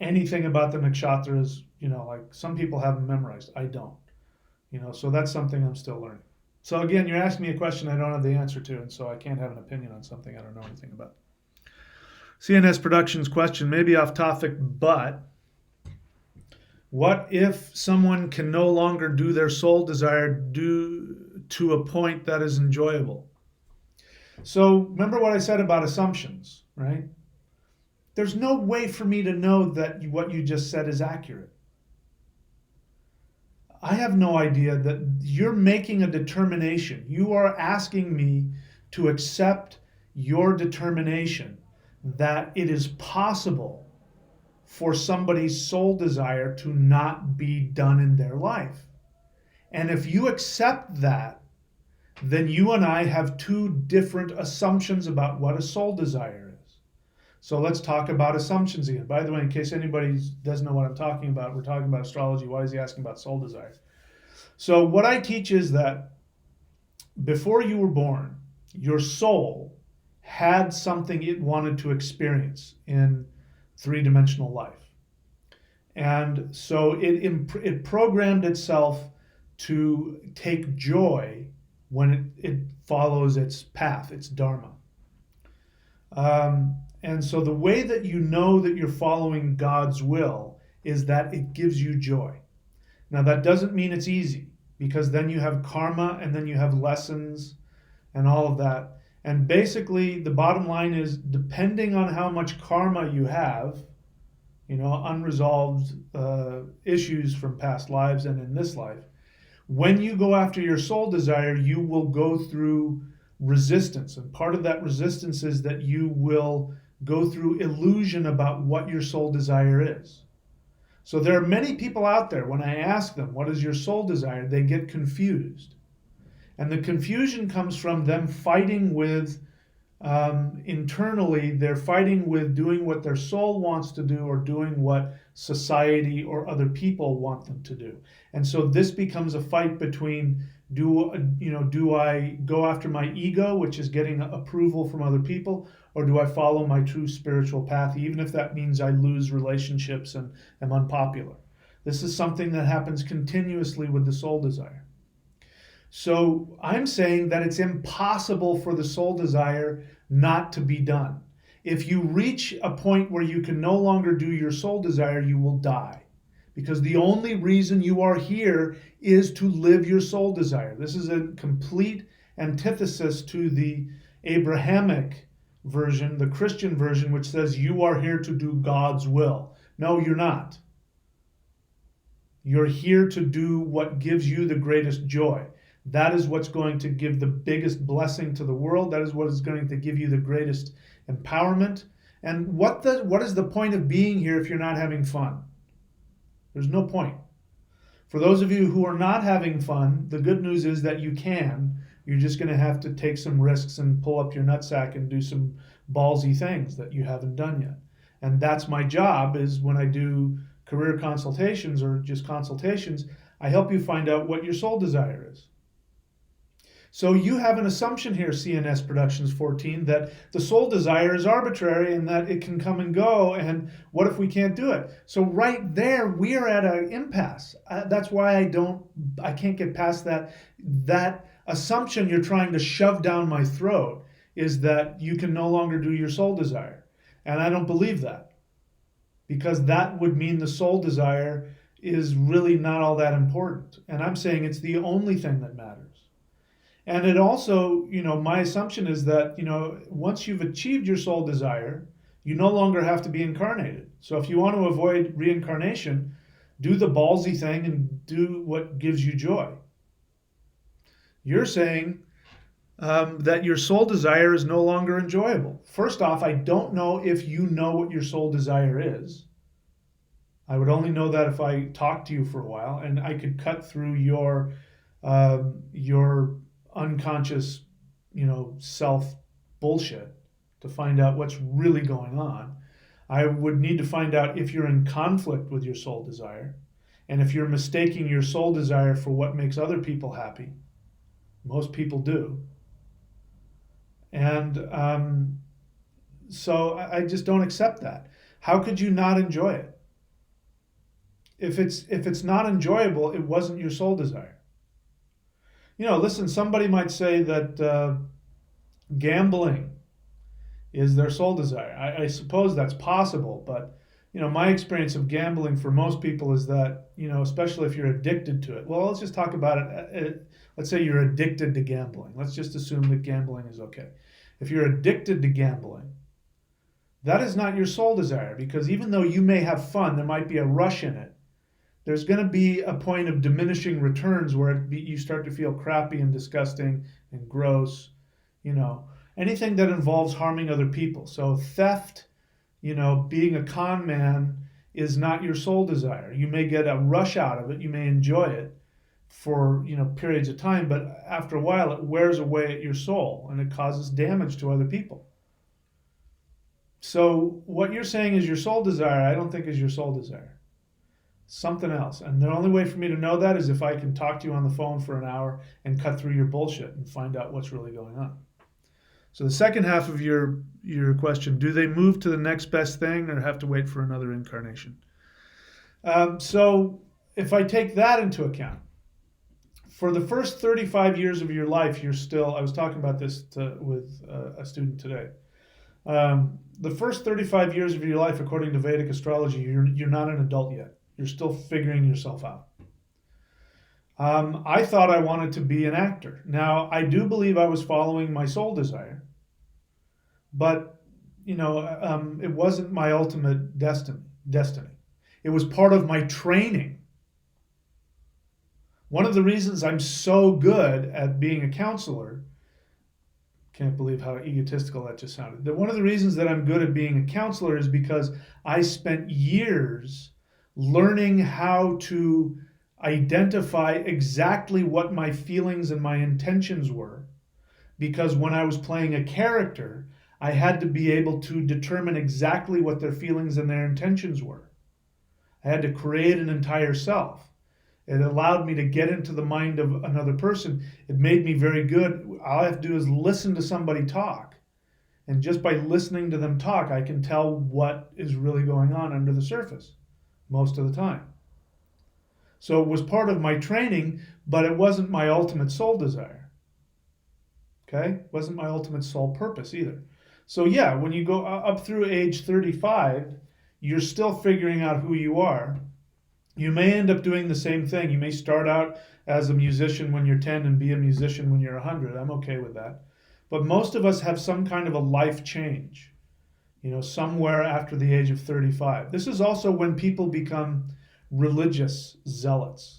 anything about the nakshatras, like some people have them memorized. I don't, so that's something I'm still learning. So again, you're asking me a question I don't have the answer to, and so I can't have an opinion on something I don't know anything about. CNS Productions question, maybe off topic, but what if someone can no longer do their soul desire due to a point that is enjoyable? So remember what I said about assumptions, right? There's no way for me to know that what you just said is accurate. I have no idea that you're making a determination. You are asking me to accept your determination that it is possible for somebody's soul desire to not be done in their life. And if you accept that, then you and I have two different assumptions about what a soul desire is. So let's talk about assumptions again. By the way, in case anybody doesn't know what I'm talking about, we're talking about astrology. Why is he asking about soul desire? So what I teach is that before you were born, your soul had something it wanted to experience in three-dimensional life. And so it programmed itself to take joy when it follows its path, its dharma. And so the way that you know that you're following God's will is that it gives you joy. Now that doesn't mean it's easy, because then you have karma and then you have lessons and all of that. And basically the bottom line is, depending on how much karma you have, unresolved issues from past lives and in this life, when you go after your soul desire, you will go through resistance. And part of that resistance is that you will go through illusion about what your soul desire is. So there are many people out there, when I ask them, what is your soul desire? They get confused. And the confusion comes from them fighting with, internally, they're fighting with doing what their soul wants to do or doing what society or other people want them to do. And so this becomes a fight between, do I go after my ego, which is getting approval from other people, or do I follow my true spiritual path, even if that means I lose relationships and am unpopular? This is something that happens continuously with the soul desire. So I'm saying that it's impossible for the soul desire not to be done. If you reach a point where you can no longer do your soul desire, you will die. Because the only reason you are here is to live your soul desire. This is a complete antithesis to the Abrahamic version, the Christian version, which says you are here to do God's will. No, you're not. You're here to do what gives you the greatest joy. That is what's going to give the biggest blessing to the world. That is what is going to give you the greatest empowerment. And what is the point of being here if you're not having fun? There's no point. For those of you who are not having fun, the good news is that you can. You're just going to have to take some risks and pull up your nutsack and do some ballsy things that you haven't done yet. And that's my job, is when I do career consultations or just consultations, I help you find out what your soul desire is. So you have an assumption here, CNS Productions 14, that the soul desire is arbitrary and that it can come and go, and what if we can't do it? So right there, we are at an impasse. That's why I can't get past that assumption you're trying to shove down my throat, is that you can no longer do your soul desire. And I don't believe that, because that would mean the soul desire is really not all that important. And I'm saying it's the only thing that matters. And it also, my assumption is that, once you've achieved your soul desire, you no longer have to be incarnated. So if you want to avoid reincarnation, do the ballsy thing and do what gives you joy. You're saying that your soul desire is no longer enjoyable. First off, I don't know if you know what your soul desire is. I would only know that if I talked to you for a while, and I could cut through your unconscious, self bullshit to find out what's really going on. I would need to find out if you're in conflict with your soul desire, and if you're mistaking your soul desire for what makes other people happy. Most people do. And so I just don't accept that. How could you not enjoy it? If it's not enjoyable, it wasn't your soul desire. Listen, somebody might say that gambling is their soul desire. I suppose that's possible, but my experience of gambling for most people is that, especially if you're addicted to it. Well, let's just talk about it. Let's say you're addicted to gambling. Let's just assume that gambling is okay. If you're addicted to gambling, that is not your soul desire, because even though you may have fun, there might be a rush in it. There's going to be a point of diminishing returns where you start to feel crappy and disgusting and gross, anything that involves harming other people. So theft, being a con man is not your soul desire. You may get a rush out of it, you may enjoy it for periods of time, but after a while it wears away at your soul and it causes damage to other people. So what you're saying is your soul desire, I don't think is your soul desire. Something else. And the only way for me to know that is if I can talk to you on the phone for an hour and cut through your bullshit and find out what's really going on. So the second half of your question, do they move to the next best thing or have to wait for another incarnation? So if I take that into account, for the first 35 years of your life, you're still, I was talking about this with a student today. The first 35 years of your life, according to Vedic astrology, you're not an adult yet. You're still figuring yourself out. I thought I wanted to be an actor. Now, I do believe I was following my soul desire, but it wasn't my ultimate destiny. It was part of my training. One of the reasons I'm so good at being a counselor, can't believe how egotistical that just sounded. One of the reasons that I'm good at being a counselor is because I spent years learning how to identify exactly what my feelings and my intentions were. Because when I was playing a character, I had to be able to determine exactly what their feelings and their intentions were. I had to create an entire self. It allowed me to get into the mind of another person. It made me very good. All I have to do is listen to somebody talk. And just by listening to them talk, I can tell what is really going on under the surface most of the time. So it was part of my training, but it wasn't my ultimate soul desire. Okay? It wasn't my ultimate soul purpose either. So yeah, when you go up through age 35, you're still figuring out who you are. You may end up doing the same thing. You may start out as a musician when you're 10 and be a musician when you're 100. I'm okay with that. But most of us have some kind of a life change, somewhere after the age of 35. This is also when people become religious zealots.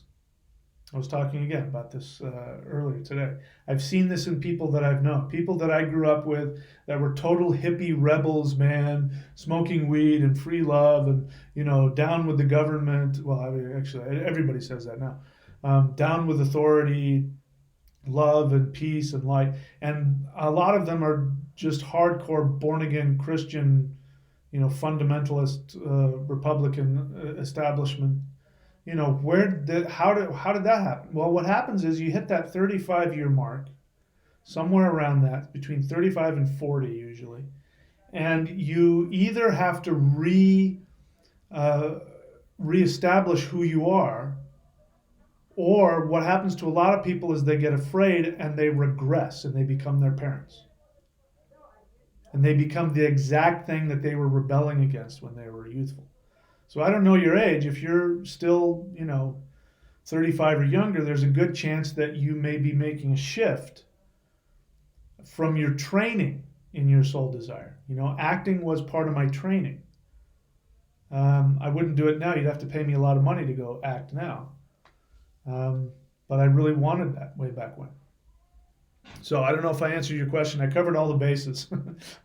I was talking again about this earlier today. I've seen this in people that I've known, people that I grew up with that were total hippie rebels, man, smoking weed and free love and, down with the government. Well, actually, everybody says that now. Down with authority, love and peace and light. And a lot of them are just hardcore born-again Christian, fundamentalist Republican establishment. How did that happen? Well, what happens is you hit that 35-year mark, somewhere around that, between 35 and 40 usually, and you either have to reestablish who you are, or what happens to a lot of people is they get afraid and they regress and they become their parents. And they become the exact thing that they were rebelling against when they were youthful. So I don't know your age. If you're still, 35 or younger, there's a good chance that you may be making a shift from your training in your soul desire. Acting was part of my training. I wouldn't do it now. You'd have to pay me a lot of money to go act now. But I really wanted that way back when. So I don't know if I answered your question. I covered all the bases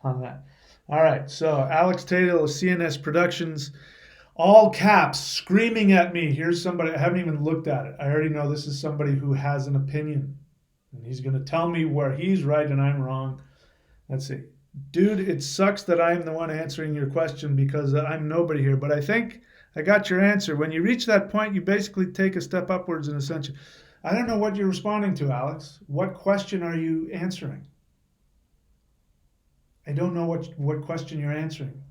on that. All right. So Alex Taylor of CNS Productions. All caps, screaming at me. Here's somebody, I haven't even looked at it. I already know this is somebody who has an opinion. And he's going to tell me where he's right and I'm wrong. Let's see. Dude, it sucks that I'm the one answering your question because I'm nobody here. But I think I got your answer. When you reach that point, you basically take a step upwards in ascension. I don't know what you're responding to, Alex. What question are you answering? I don't know what question you're answering.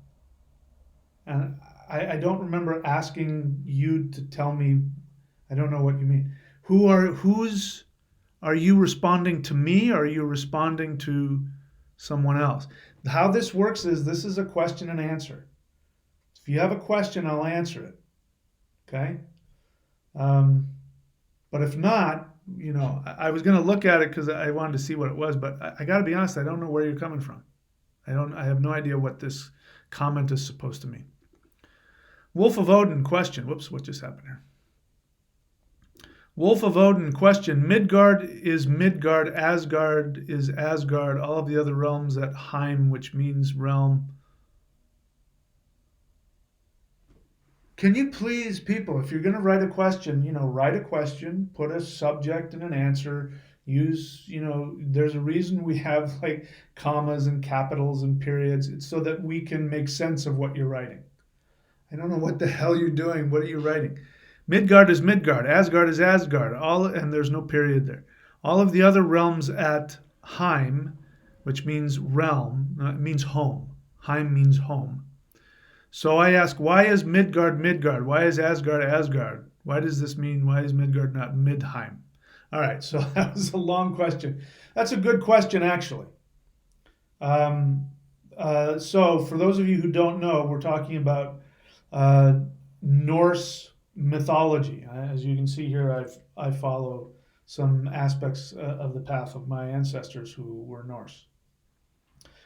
And I don't remember asking you to tell me. I don't know what you mean. Are you responding to me or are you responding to someone else? How this works is this is a question and answer. If you have a question, I'll answer it. Okay? But if not, I was going to look at it because I wanted to see what it was, but I got to be honest, I don't know where you're coming from. I have no idea what this comment is supposed to mean. Wolf of Odin question. Whoops, what just happened here? Wolf of Odin question. Midgard is Midgard, Asgard is Asgard, all of the other realms at Heim, which means realm. Can you please, people, if you're going to write a question, write a question, put a subject and an answer, use, there's a reason we have like commas and capitals and periods. It's so that we can make sense of what you're writing. I don't know what the hell you're doing. What are you writing? Midgard is Midgard, Asgard is Asgard, and there's no period there. All of the other realms at Heim, which means realm, it means home. Heim means home. So I ask, why is Midgard Midgard? Why is Asgard Asgard? Why does this mean, why is Midgard not Midheim? All right, so that was a long question. That's a good question, actually. So for those of you who don't know, we're talking about Norse mythology. As you can see here, I follow some aspects of the path of my ancestors who were Norse.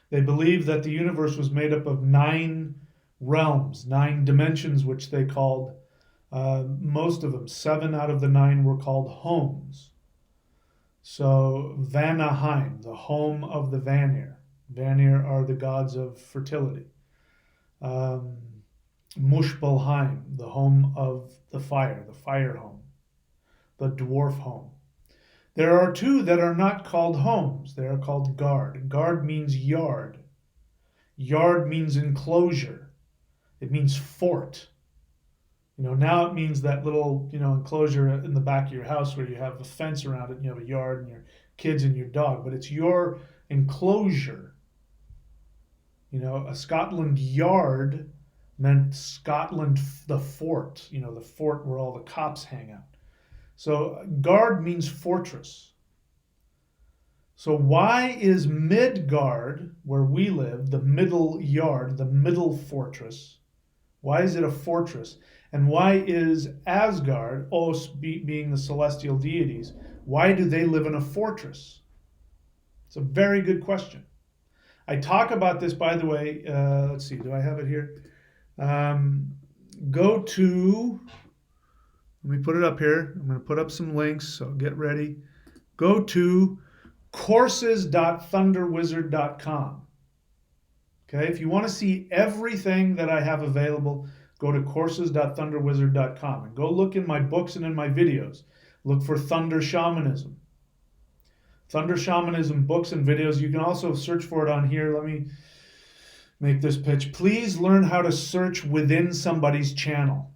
They believed that the universe was made up of 9 realms, 9 dimensions, which they called, most of them, 7 out of the 9 were called homes. So Vanaheim, the home of the Vanir. Vanir are the gods of fertility. Muspelheim, the home of the fire home, the dwarf home. There are 2 that are not called homes. They are called Gard. Gard means yard. Yard means enclosure. It means fort. Now it means that little, enclosure in the back of your house where you have a fence around it and you have a yard and your kids and your dog, but it's your enclosure. A Scotland Yard meant Scotland, the fort, the fort where all the cops hang out. So Gard means fortress. So why is Midgard, where we live, the middle yard, the middle fortress, why is it a fortress? And why is Asgard, Os being the celestial deities, why do they live in a fortress? It's a very good question. I talk about this, by the way, let's see, do I have it here? Go to, let me put it up here. I'm going to put up some links, so get ready. Go to courses.thunderwizard.com. Okay, if you want to see everything that I have available, go to courses.thunderwizard.com and go look in my books and in my videos. Look for Thunder Shamanism. Thunder Shamanism books and videos. You can also search for it on here. Let me make this pitch. Please learn how to search within somebody's channel.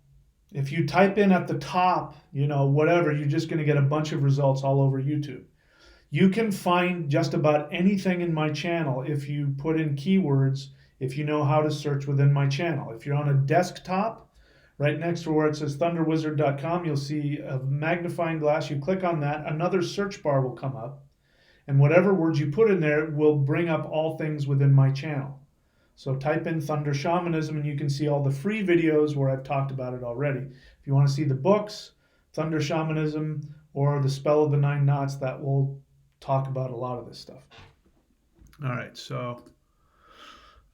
If you type in at the top, whatever, you're just going to get a bunch of results all over YouTube. You can find just about anything in my channel if you put in keywords, if you know how to search within my channel. If you're on a desktop, right next to where it says thunderwizard.com, you'll see a magnifying glass. You click on that, another search bar will come up, and whatever words you put in there will bring up all things within my channel. So type in Thunder Shamanism and you can see all the free videos where I've talked about it already. If you want to see the books, Thunder Shamanism, or The Spell of the 9 Knots, that will talk about a lot of this stuff. All right, so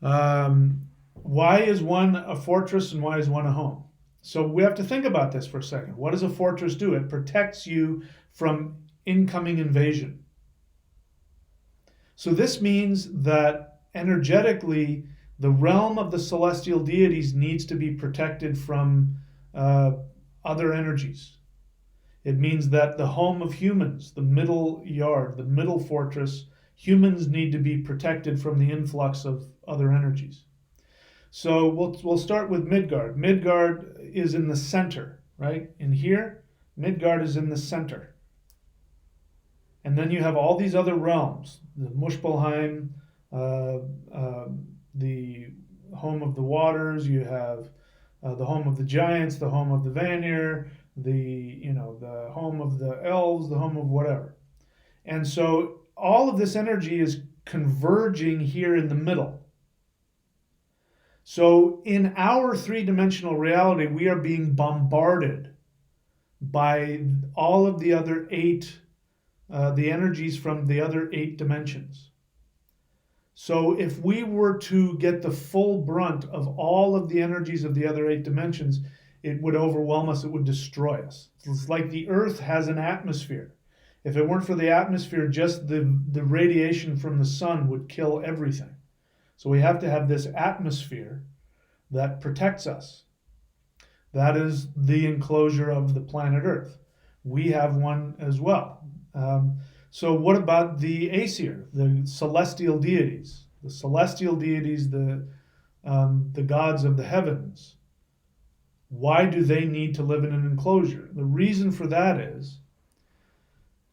why is one a fortress and why is one a home? So we have to think about this for a second. What does a fortress do? It protects you from incoming invasion. So this means that energetically, the realm of the celestial deities needs to be protected from other energies. It means that the home of humans, the middle yard, the middle fortress, humans need to be protected from the influx of other energies. So we'll start with Midgard. Midgard is in the center, right? In here, Midgard is in the center. And then you have all these other realms, the Muspelheim, the home of the waters, you have the home of the giants, the home of the Vanir, the home of the elves, the home of whatever. And so all of this energy is converging here in the middle. So in our 3-dimensional reality, we are being bombarded by all of the other 8, the energies from the other 8 dimensions. So if we were to get the full brunt of all of the energies of the other 8 dimensions, it would overwhelm us, it would destroy us. It's like the earth has an atmosphere. If it weren't for the atmosphere, just the radiation from the sun would kill everything. So we have to have this atmosphere that protects us. That is the enclosure of the planet Earth. We have one as well. So what about the Aesir, the celestial deities? The celestial deities, the gods of the heavens. Why do they need to live in an enclosure? The reason for that is,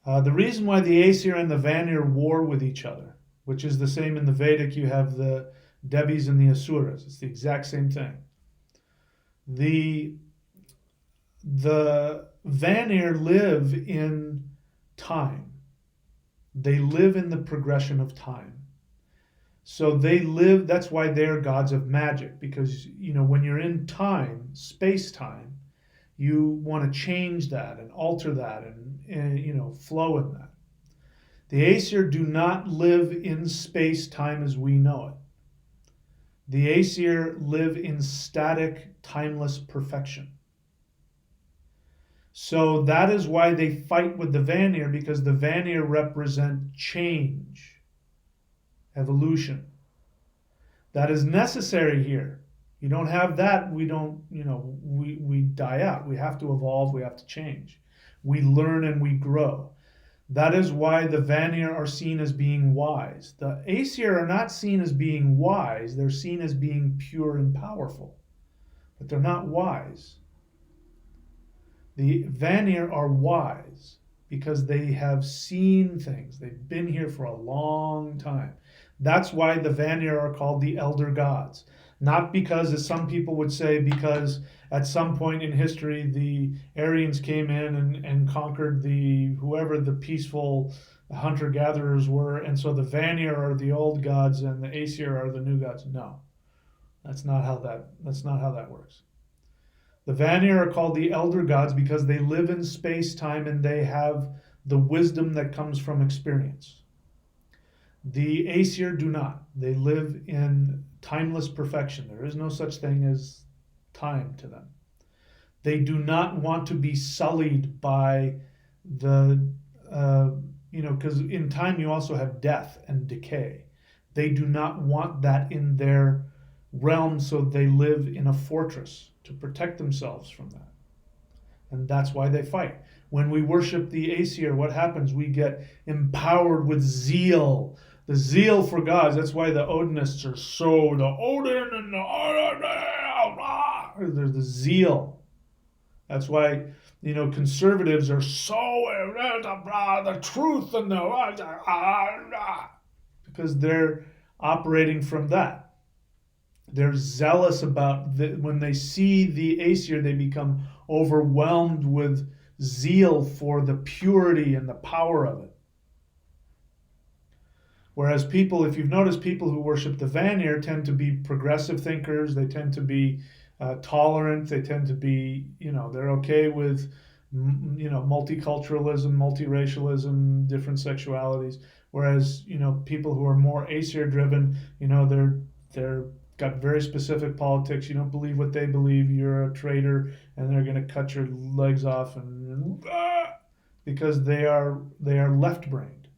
the reason why the Aesir and the Vanir war with each other, which is the same in the Vedic, you have the Devis and the Asuras. It's the exact same thing. The Vanir live in time. They live in the progression of time. So they live, that's why they're gods of magic, because, when you're in time, space-time, you want to change that and alter that and flow in that. The Aesir do not live in space-time as we know it. The Aesir live in static, timeless perfection. So that is why they fight with the Vanir, because the Vanir represent change, evolution. That is necessary here. You don't have that, we don't, we die out. We have to evolve, we have to change. We learn and we grow. That is why the Vanir are seen as being wise. The Aesir are not seen as being wise, they're seen as being pure and powerful. But they're not wise. The Vanir are wise because they have seen things. They've been here for a long time. That's why the Vanir are called the elder gods. Not because, as some people would say, because at some point in history the Aryans came in and conquered whoever the peaceful hunter-gatherers were, and so the Vanir are the old gods and the Aesir are the new gods. No, that's not how that works. The Vanir are called the elder gods because they live in space-time and they have the wisdom that comes from experience. The Aesir do not. They live in timeless perfection. There is no such thing as time to them. They do not want to be sullied by because in time you also have death and decay. They do not want that in their realm, so they live in a fortress to protect themselves from that. And that's why they fight. When we worship the Aesir, what happens? We get empowered with zeal. The zeal for gods. That's why the Odinists are so, the Odin and there's the zeal. That's why, conservatives are so, the truth and because they're operating from that. They're zealous about when they see the Aesir, they become overwhelmed with zeal for the purity and the power of it. Whereas people, if you've noticed, people who worship the Vanir tend to be progressive thinkers. They tend to be tolerant. They tend to be, they're okay with, multiculturalism, multiracialism, different sexualities. Whereas, people who are more Aesir driven, they're got very specific politics. You don't believe what they believe, you're a traitor, and they're going to cut your legs off because they are left-brained,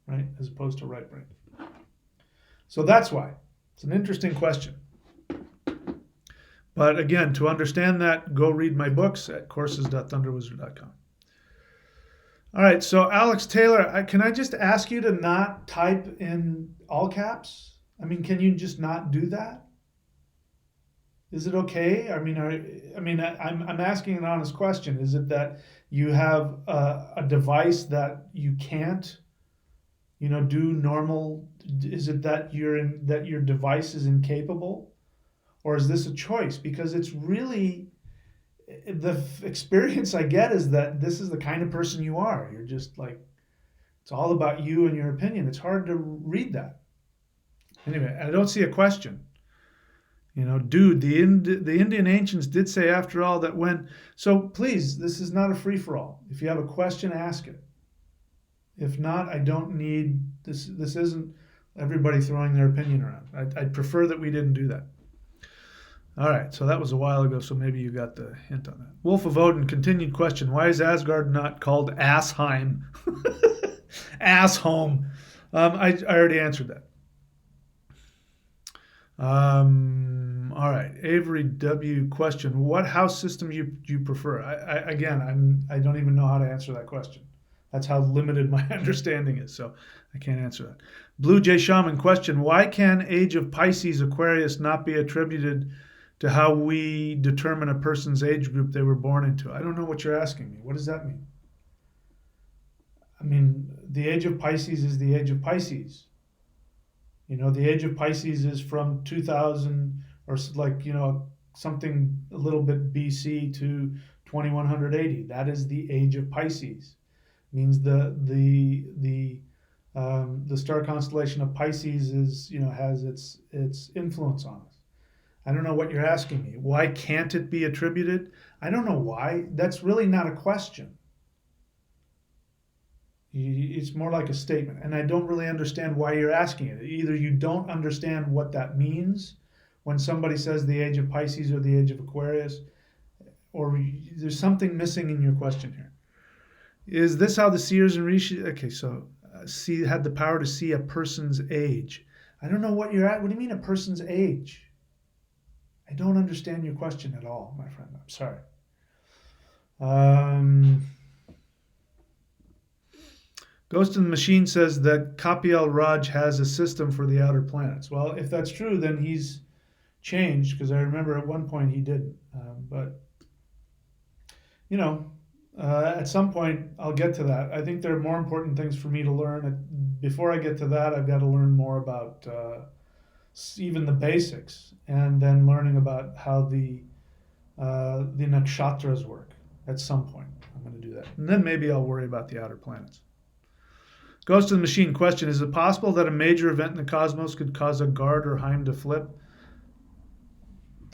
right, as opposed to right-brained. So that's why. It's an interesting question. But again, to understand that, go read my books at courses.thunderwizard.com. All right, so Alex Taylor, can I just ask you to not type in all caps? Can you just not do that? Is it okay? I'm asking an honest question. Is it that you have a device that you can't, do normal? Is it that that your device is incapable, or is this a choice? Because it's really the experience I get is that this is the kind of person you are. You're just like, it's all about you and your opinion. It's hard to read that. Anyway, I don't see a question. Dude, the Indian ancients did say, after all, that when... So please, this is not a free-for-all. If you have a question, ask it. If not, I don't need... This isn't everybody throwing their opinion around. I'd prefer that we didn't do that. All right, so that was a while ago, so maybe you got the hint on that. Wolf of Odin, continued question. Why is Asgard not called Assheim? Asshome. I already answered that. All right, Avery W. question. What house system do you prefer? I don't even know how to answer that question. That's how limited my understanding is, so I can't answer that. Blue Jay Shaman question. Why can age of Pisces Aquarius not be attributed to how we determine a person's age group they were born into? I don't know what you're asking me. What does that mean? I mean, the age of Pisces is the age of Pisces. You know, the age of Pisces is from 2000 or something a little bit BC to 2180. That is the age of Pisces. Means the star constellation of Pisces is has its influence on us. I don't know what you're asking me. Why can't it be attributed? I don't know why. That's really not a question. It's more like a statement, and I don't really understand why you're asking it. Either you don't understand what that means when somebody says the age of Pisces or the age of Aquarius, or there's something missing in your question here. Is this how the seers and rishis? Okay, so had the power to see a person's age. I don't know what you're at. What do you mean a person's age? I don't understand your question at all, my friend. I'm sorry. Ghost in the Machine says that Kapiel Raj has a system for the outer planets. Well, if that's true, then he's changed, because I remember at one point he didn't. But, at some point I'll get to that. I think there are more important things for me to learn. Before I get to that, I've got to learn more about even the basics, and then learning about how the nakshatras work at some point. I'm going to do that. And then maybe I'll worry about the outer planets. Ghost in the Machine question. Is it possible that a major event in the cosmos could cause a guard or Heim to flip?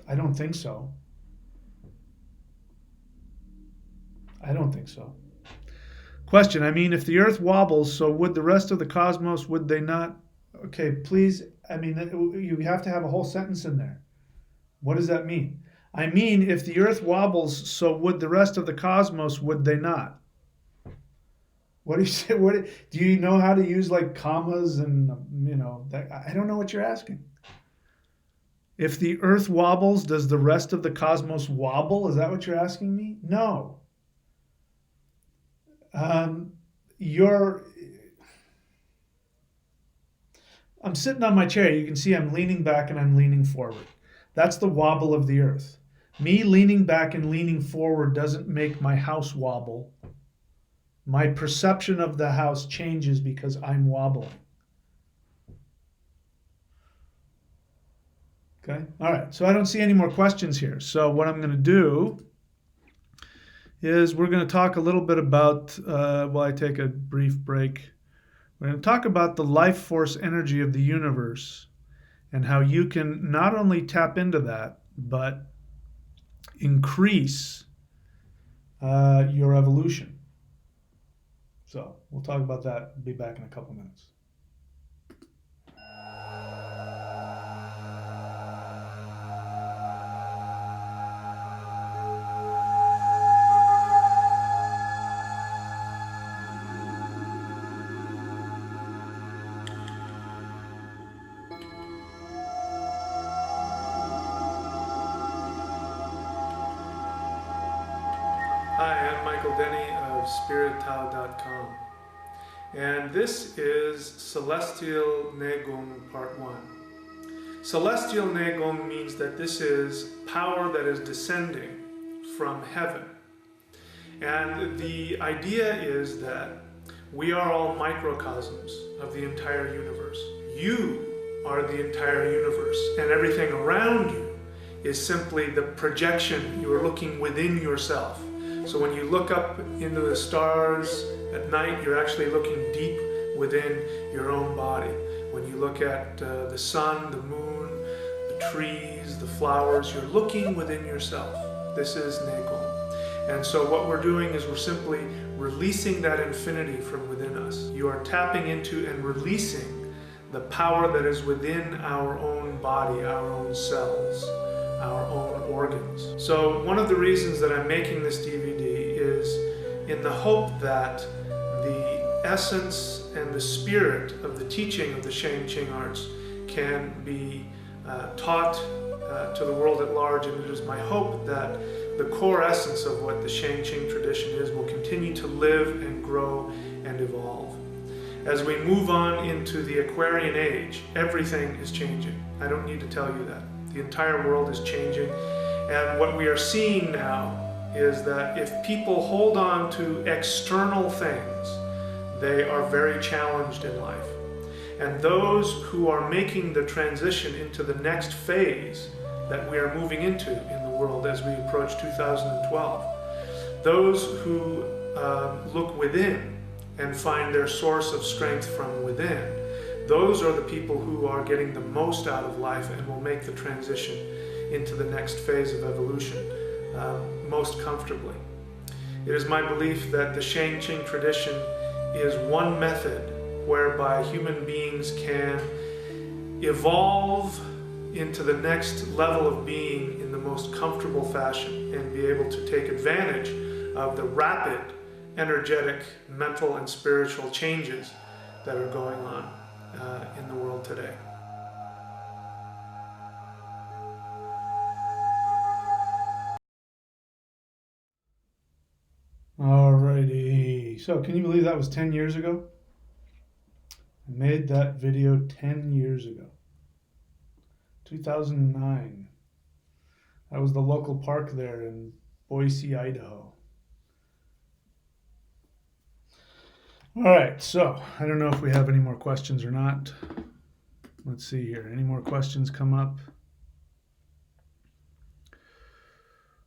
I don't think so. Question. I mean, if the Earth wobbles, so would the rest of the cosmos, would they not? Okay, please. I mean, you have to have a whole sentence in there. What does that mean? I mean, if the Earth wobbles, so would the rest of the cosmos, would they not? What do you say? Do you know how to use like commas and I don't know what you're asking. If the Earth wobbles, does the rest of the cosmos wobble? Is that what you're asking me? No. I'm sitting on my chair. You can see I'm leaning back and I'm leaning forward. That's the wobble of the Earth. Me leaning back and leaning forward doesn't make my house wobble. My perception of the house changes because I'm wobbling. Okay? All right. So I don't see any more questions here. So what I'm going to do is we're going to talk a little bit about, while I take a brief break, we're going to talk about the life force energy of the universe and how you can not only tap into that, but increase your evolution. So we'll talk about that. We'll be back in a couple minutes. Hi, I'm Michael Denny of SpiritTao.com, and this is Celestial Negong Part 1. Celestial Negong means that this is power that is descending from heaven. And the idea is that we are all microcosms of the entire universe. You are the entire universe, and everything around you is simply the projection. You are looking within yourself. So when you look up into the stars at night, you're actually looking deep within your own body. When you look at the sun, the moon, the trees, the flowers, you're looking within yourself. This is Negong. And so what we're doing is we're simply releasing that infinity from within us. You are tapping into and releasing the power that is within our own body, our own cells. our own organs. So one of the reasons that I'm making this DVD is in the hope that the essence and the spirit of the teaching of the Shang-Qing arts can be taught to the world at large, and it is my hope that the core essence of what the Shang-Qing tradition is will continue to live and grow and evolve. As we move on into the Aquarian age, everything is changing. I don't need to tell you that. The entire world is changing, and what we are seeing now is that if people hold on to external things, they are very challenged in life. And those who are making the transition into the next phase that we are moving into in the world as we approach 2012, those who look within and find their source of strength from within, those are the people who are getting the most out of life and will make the transition into the next phase of evolution most comfortably. It is my belief that the Shang-Qing tradition is one method whereby human beings can evolve into the next level of being in the most comfortable fashion and be able to take advantage of the rapid, energetic, mental, and spiritual changes that are going on in the world today. Alrighty, so can you believe that was 10 years ago? I made that video 10 years ago. 2009. That was the local park there in Boise, Idaho. All right, so I don't know if we have any more questions or not. Let's see here. Any more questions come up?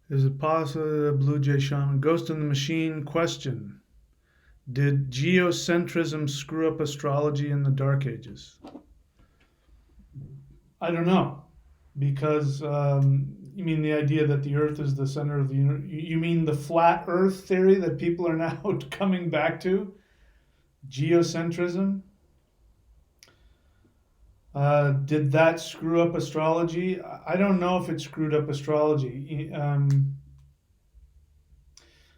Is it possible, Blue Jay Shaman, Ghost in the Machine question? Did geocentrism screw up astrology in the Dark Ages? I don't know, because you mean the idea that the Earth is the center of the universe? You mean the flat Earth theory that people are now coming back to? Geocentrism? Did that screw up astrology? I don't know if it screwed up astrology.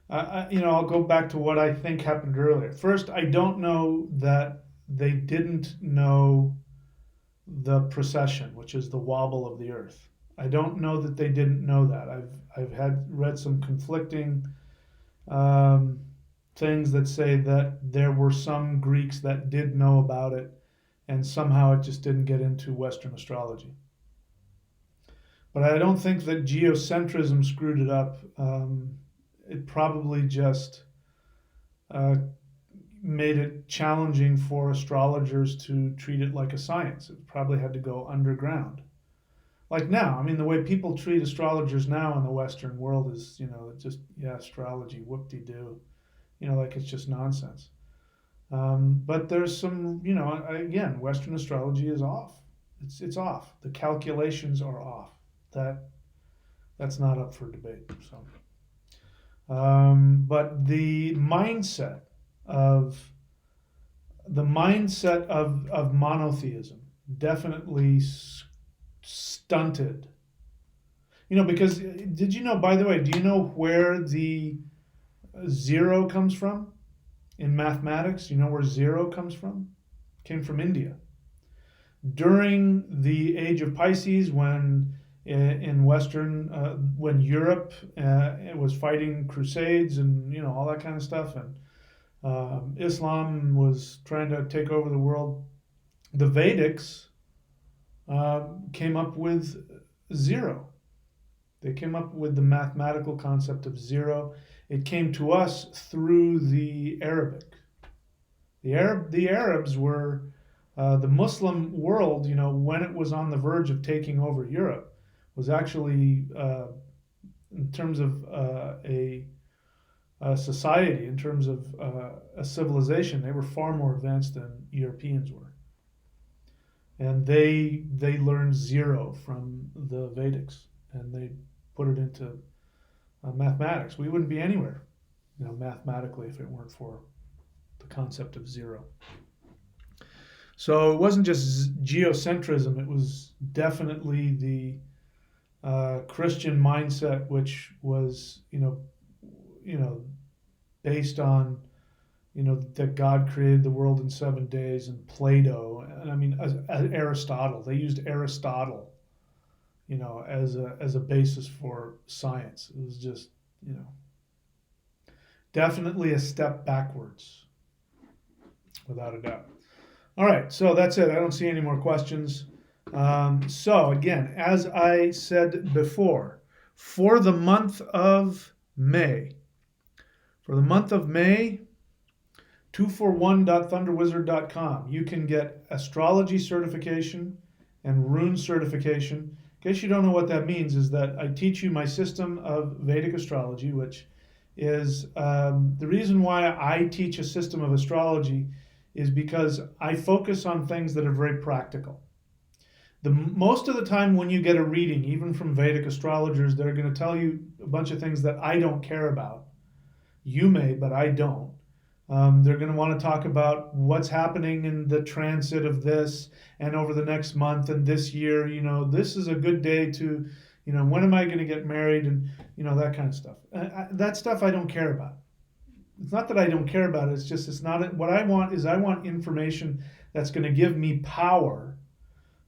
I'll go back to what I think happened earlier. First, I don't know that they didn't know the precession, which is the wobble of the Earth. I don't know that they didn't know that. I've read some conflicting things that say that there were some Greeks that did know about it, and somehow it just didn't get into Western astrology. But I don't think that geocentrism screwed it up. It probably just made it challenging for astrologers to treat it like a science. It probably had to go underground. Like now, I mean, the way people treat astrologers now in the Western world is, just, astrology, whoop-de-doo. Like it's just nonsense. But there's some, again, Western astrology is off. It's off. The calculations are off. That's not up for debate. So, but the mindset of monotheism definitely stunted. Because did you know? By the way, do you know where the zero comes from in mathematics? You know where zero comes from? It came from India. During the age of Pisces, when when Europe was fighting crusades and all that kind of stuff, and Islam was trying to take over the world, the Vedics came up with zero. They came up with the mathematical concept of zero. It came to us through the Arabic. The Arabs were the Muslim world. When it was on the verge of taking over Europe, was actually in terms of a society, in terms of a civilization, they were far more advanced than Europeans were. And they learned zero from the Vedics, and they put it into mathematics. We wouldn't be anywhere, mathematically, if it weren't for the concept of zero. So it wasn't just geocentrism, it was definitely the Christian mindset, which was, based on, that God created the world in 7 days, and Plato, and I mean, Aristotle. They used Aristotle, as a basis for science. It was just, definitely a step backwards, without a doubt. All right, so that's it. I don't see any more questions. So again, as I said before, for the month of May, 241.thunderwizard.com, you can get astrology certification and rune certification. In case you don't know what that means, is that I teach you my system of Vedic astrology, which is the reason why I teach a system of astrology is because I focus on things that are very practical. Most of the time when you get a reading, even from Vedic astrologers, they're going to tell you a bunch of things that I don't care about. You may, but I don't. They're going to want to talk about what's happening in the transit of this and over the next month and this year. This is a good day to, when am I going to get married, and, that kind of stuff. That stuff I don't care about. It's not that I don't care about it. It's just, it's not what I want. I want information that's going to give me power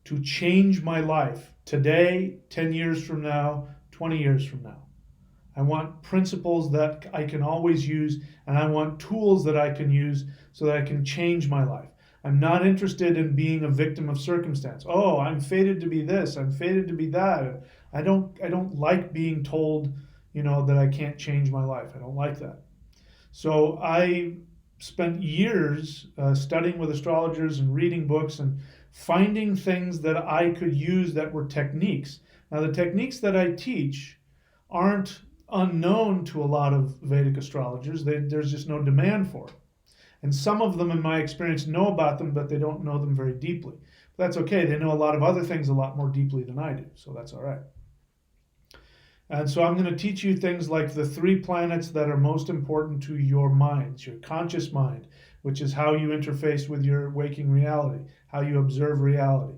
to change my life today, 10 years from now, 20 years from now. I want principles that I can always use, and I want tools that I can use so that I can change my life. I'm not interested in being a victim of circumstance. Oh, I'm fated to be this, I'm fated to be that. I don't like being told, that I can't change my life. I don't like that. So I spent years studying with astrologers and reading books and finding things that I could use that were techniques. Now, the techniques that I teach aren't unknown to a lot of Vedic astrologers. There's just no demand for it. And some of them, in my experience, know about them, but they don't know them very deeply. But that's okay. They know a lot of other things a lot more deeply than I do, so that's all right. And so I'm going to teach you things like the 3 planets that are most important to your minds, your conscious mind, which is how you interface with your waking reality, how you observe reality.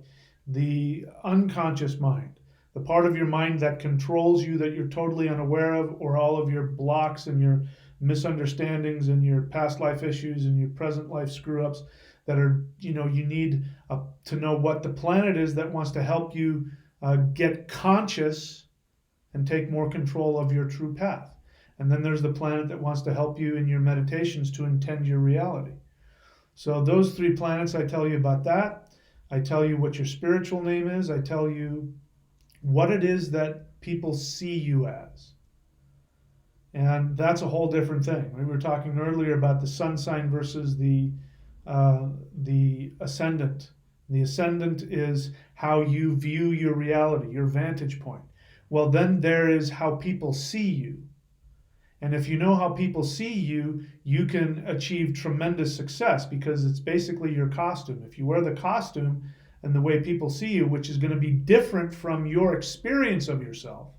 The unconscious mind, the part of your mind that controls you that you're totally unaware of, or all of your blocks and your misunderstandings and your past life issues and your present life screw-ups that are, you need to know what the planet is that wants to help you get conscious and take more control of your true path. And then there's the planet that wants to help you in your meditations to intend your reality. So those 3 planets, I tell you about that. I tell you what your spiritual name is. I tell you what it is that people see you as. And that's a whole different thing. We were talking earlier about the sun sign versus the ascendant. The ascendant is how you view your reality, your vantage point. Well, then there is how people see you. And if you know how people see you, you can achieve tremendous success because it's basically your costume. If you wear the costume and the way people see you, which is going to be different from your experience of yourself,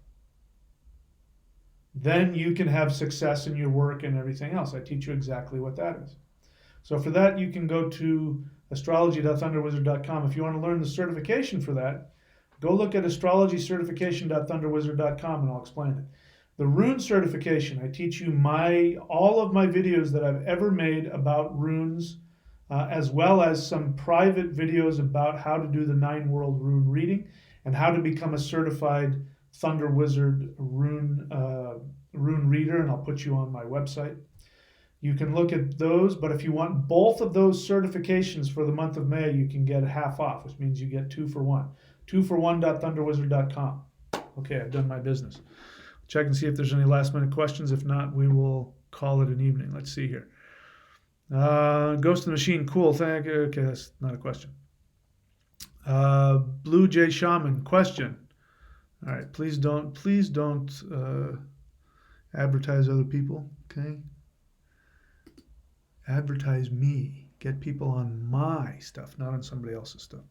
then you can have success in your work and everything else. I teach you exactly what that is. So for that, you can go to astrology.thunderwizard.com. If you want to learn the certification for that, go look at astrologycertification.thunderwizard.com and I'll explain it. The rune certification, I teach you all of my videos that I've ever made about runes, as well as some private videos about how to do the 9-world rune reading and how to become a certified Thunder Wizard rune reader, and I'll put you on my website. You can look at those, but if you want both of those certifications for the month of May, you can get half off, which means you get 2 for 1. 2for1.thunderwizard.com. Okay, I've done my business. Check and see if there's any last minute questions. If not, we will call it an evening. Let's see here. Ghost in the Machine, cool. Thank you. Okay, that's not a question. Blue Jay Shaman, question. All right, please don't advertise other people, okay? Advertise me. Get people on my stuff, not on somebody else's stuff.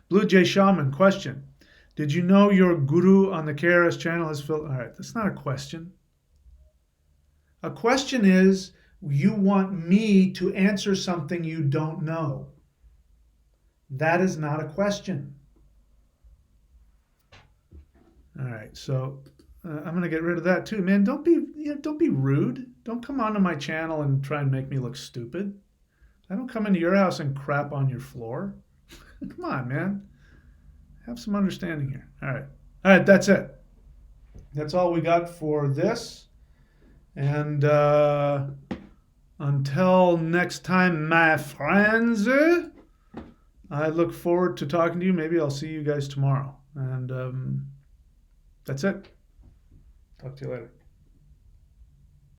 Blue Jay Shaman, question. Did you know your guru on the KRS channel has filled? All right, that's not a question. A question is, you want me to answer something you don't know. That is not a question. All All right, so I'm gonna get rid of that too, man. Don't be rude. Don't come onto my channel and try and make me look stupid. I don't come into your house and crap on your floor. Come on, man. Have some understanding here. All right, that's it. That's all we got for this. And until next time, my friends, I look forward to talking to you. Maybe I'll see you guys tomorrow. And that's it. Talk to you later.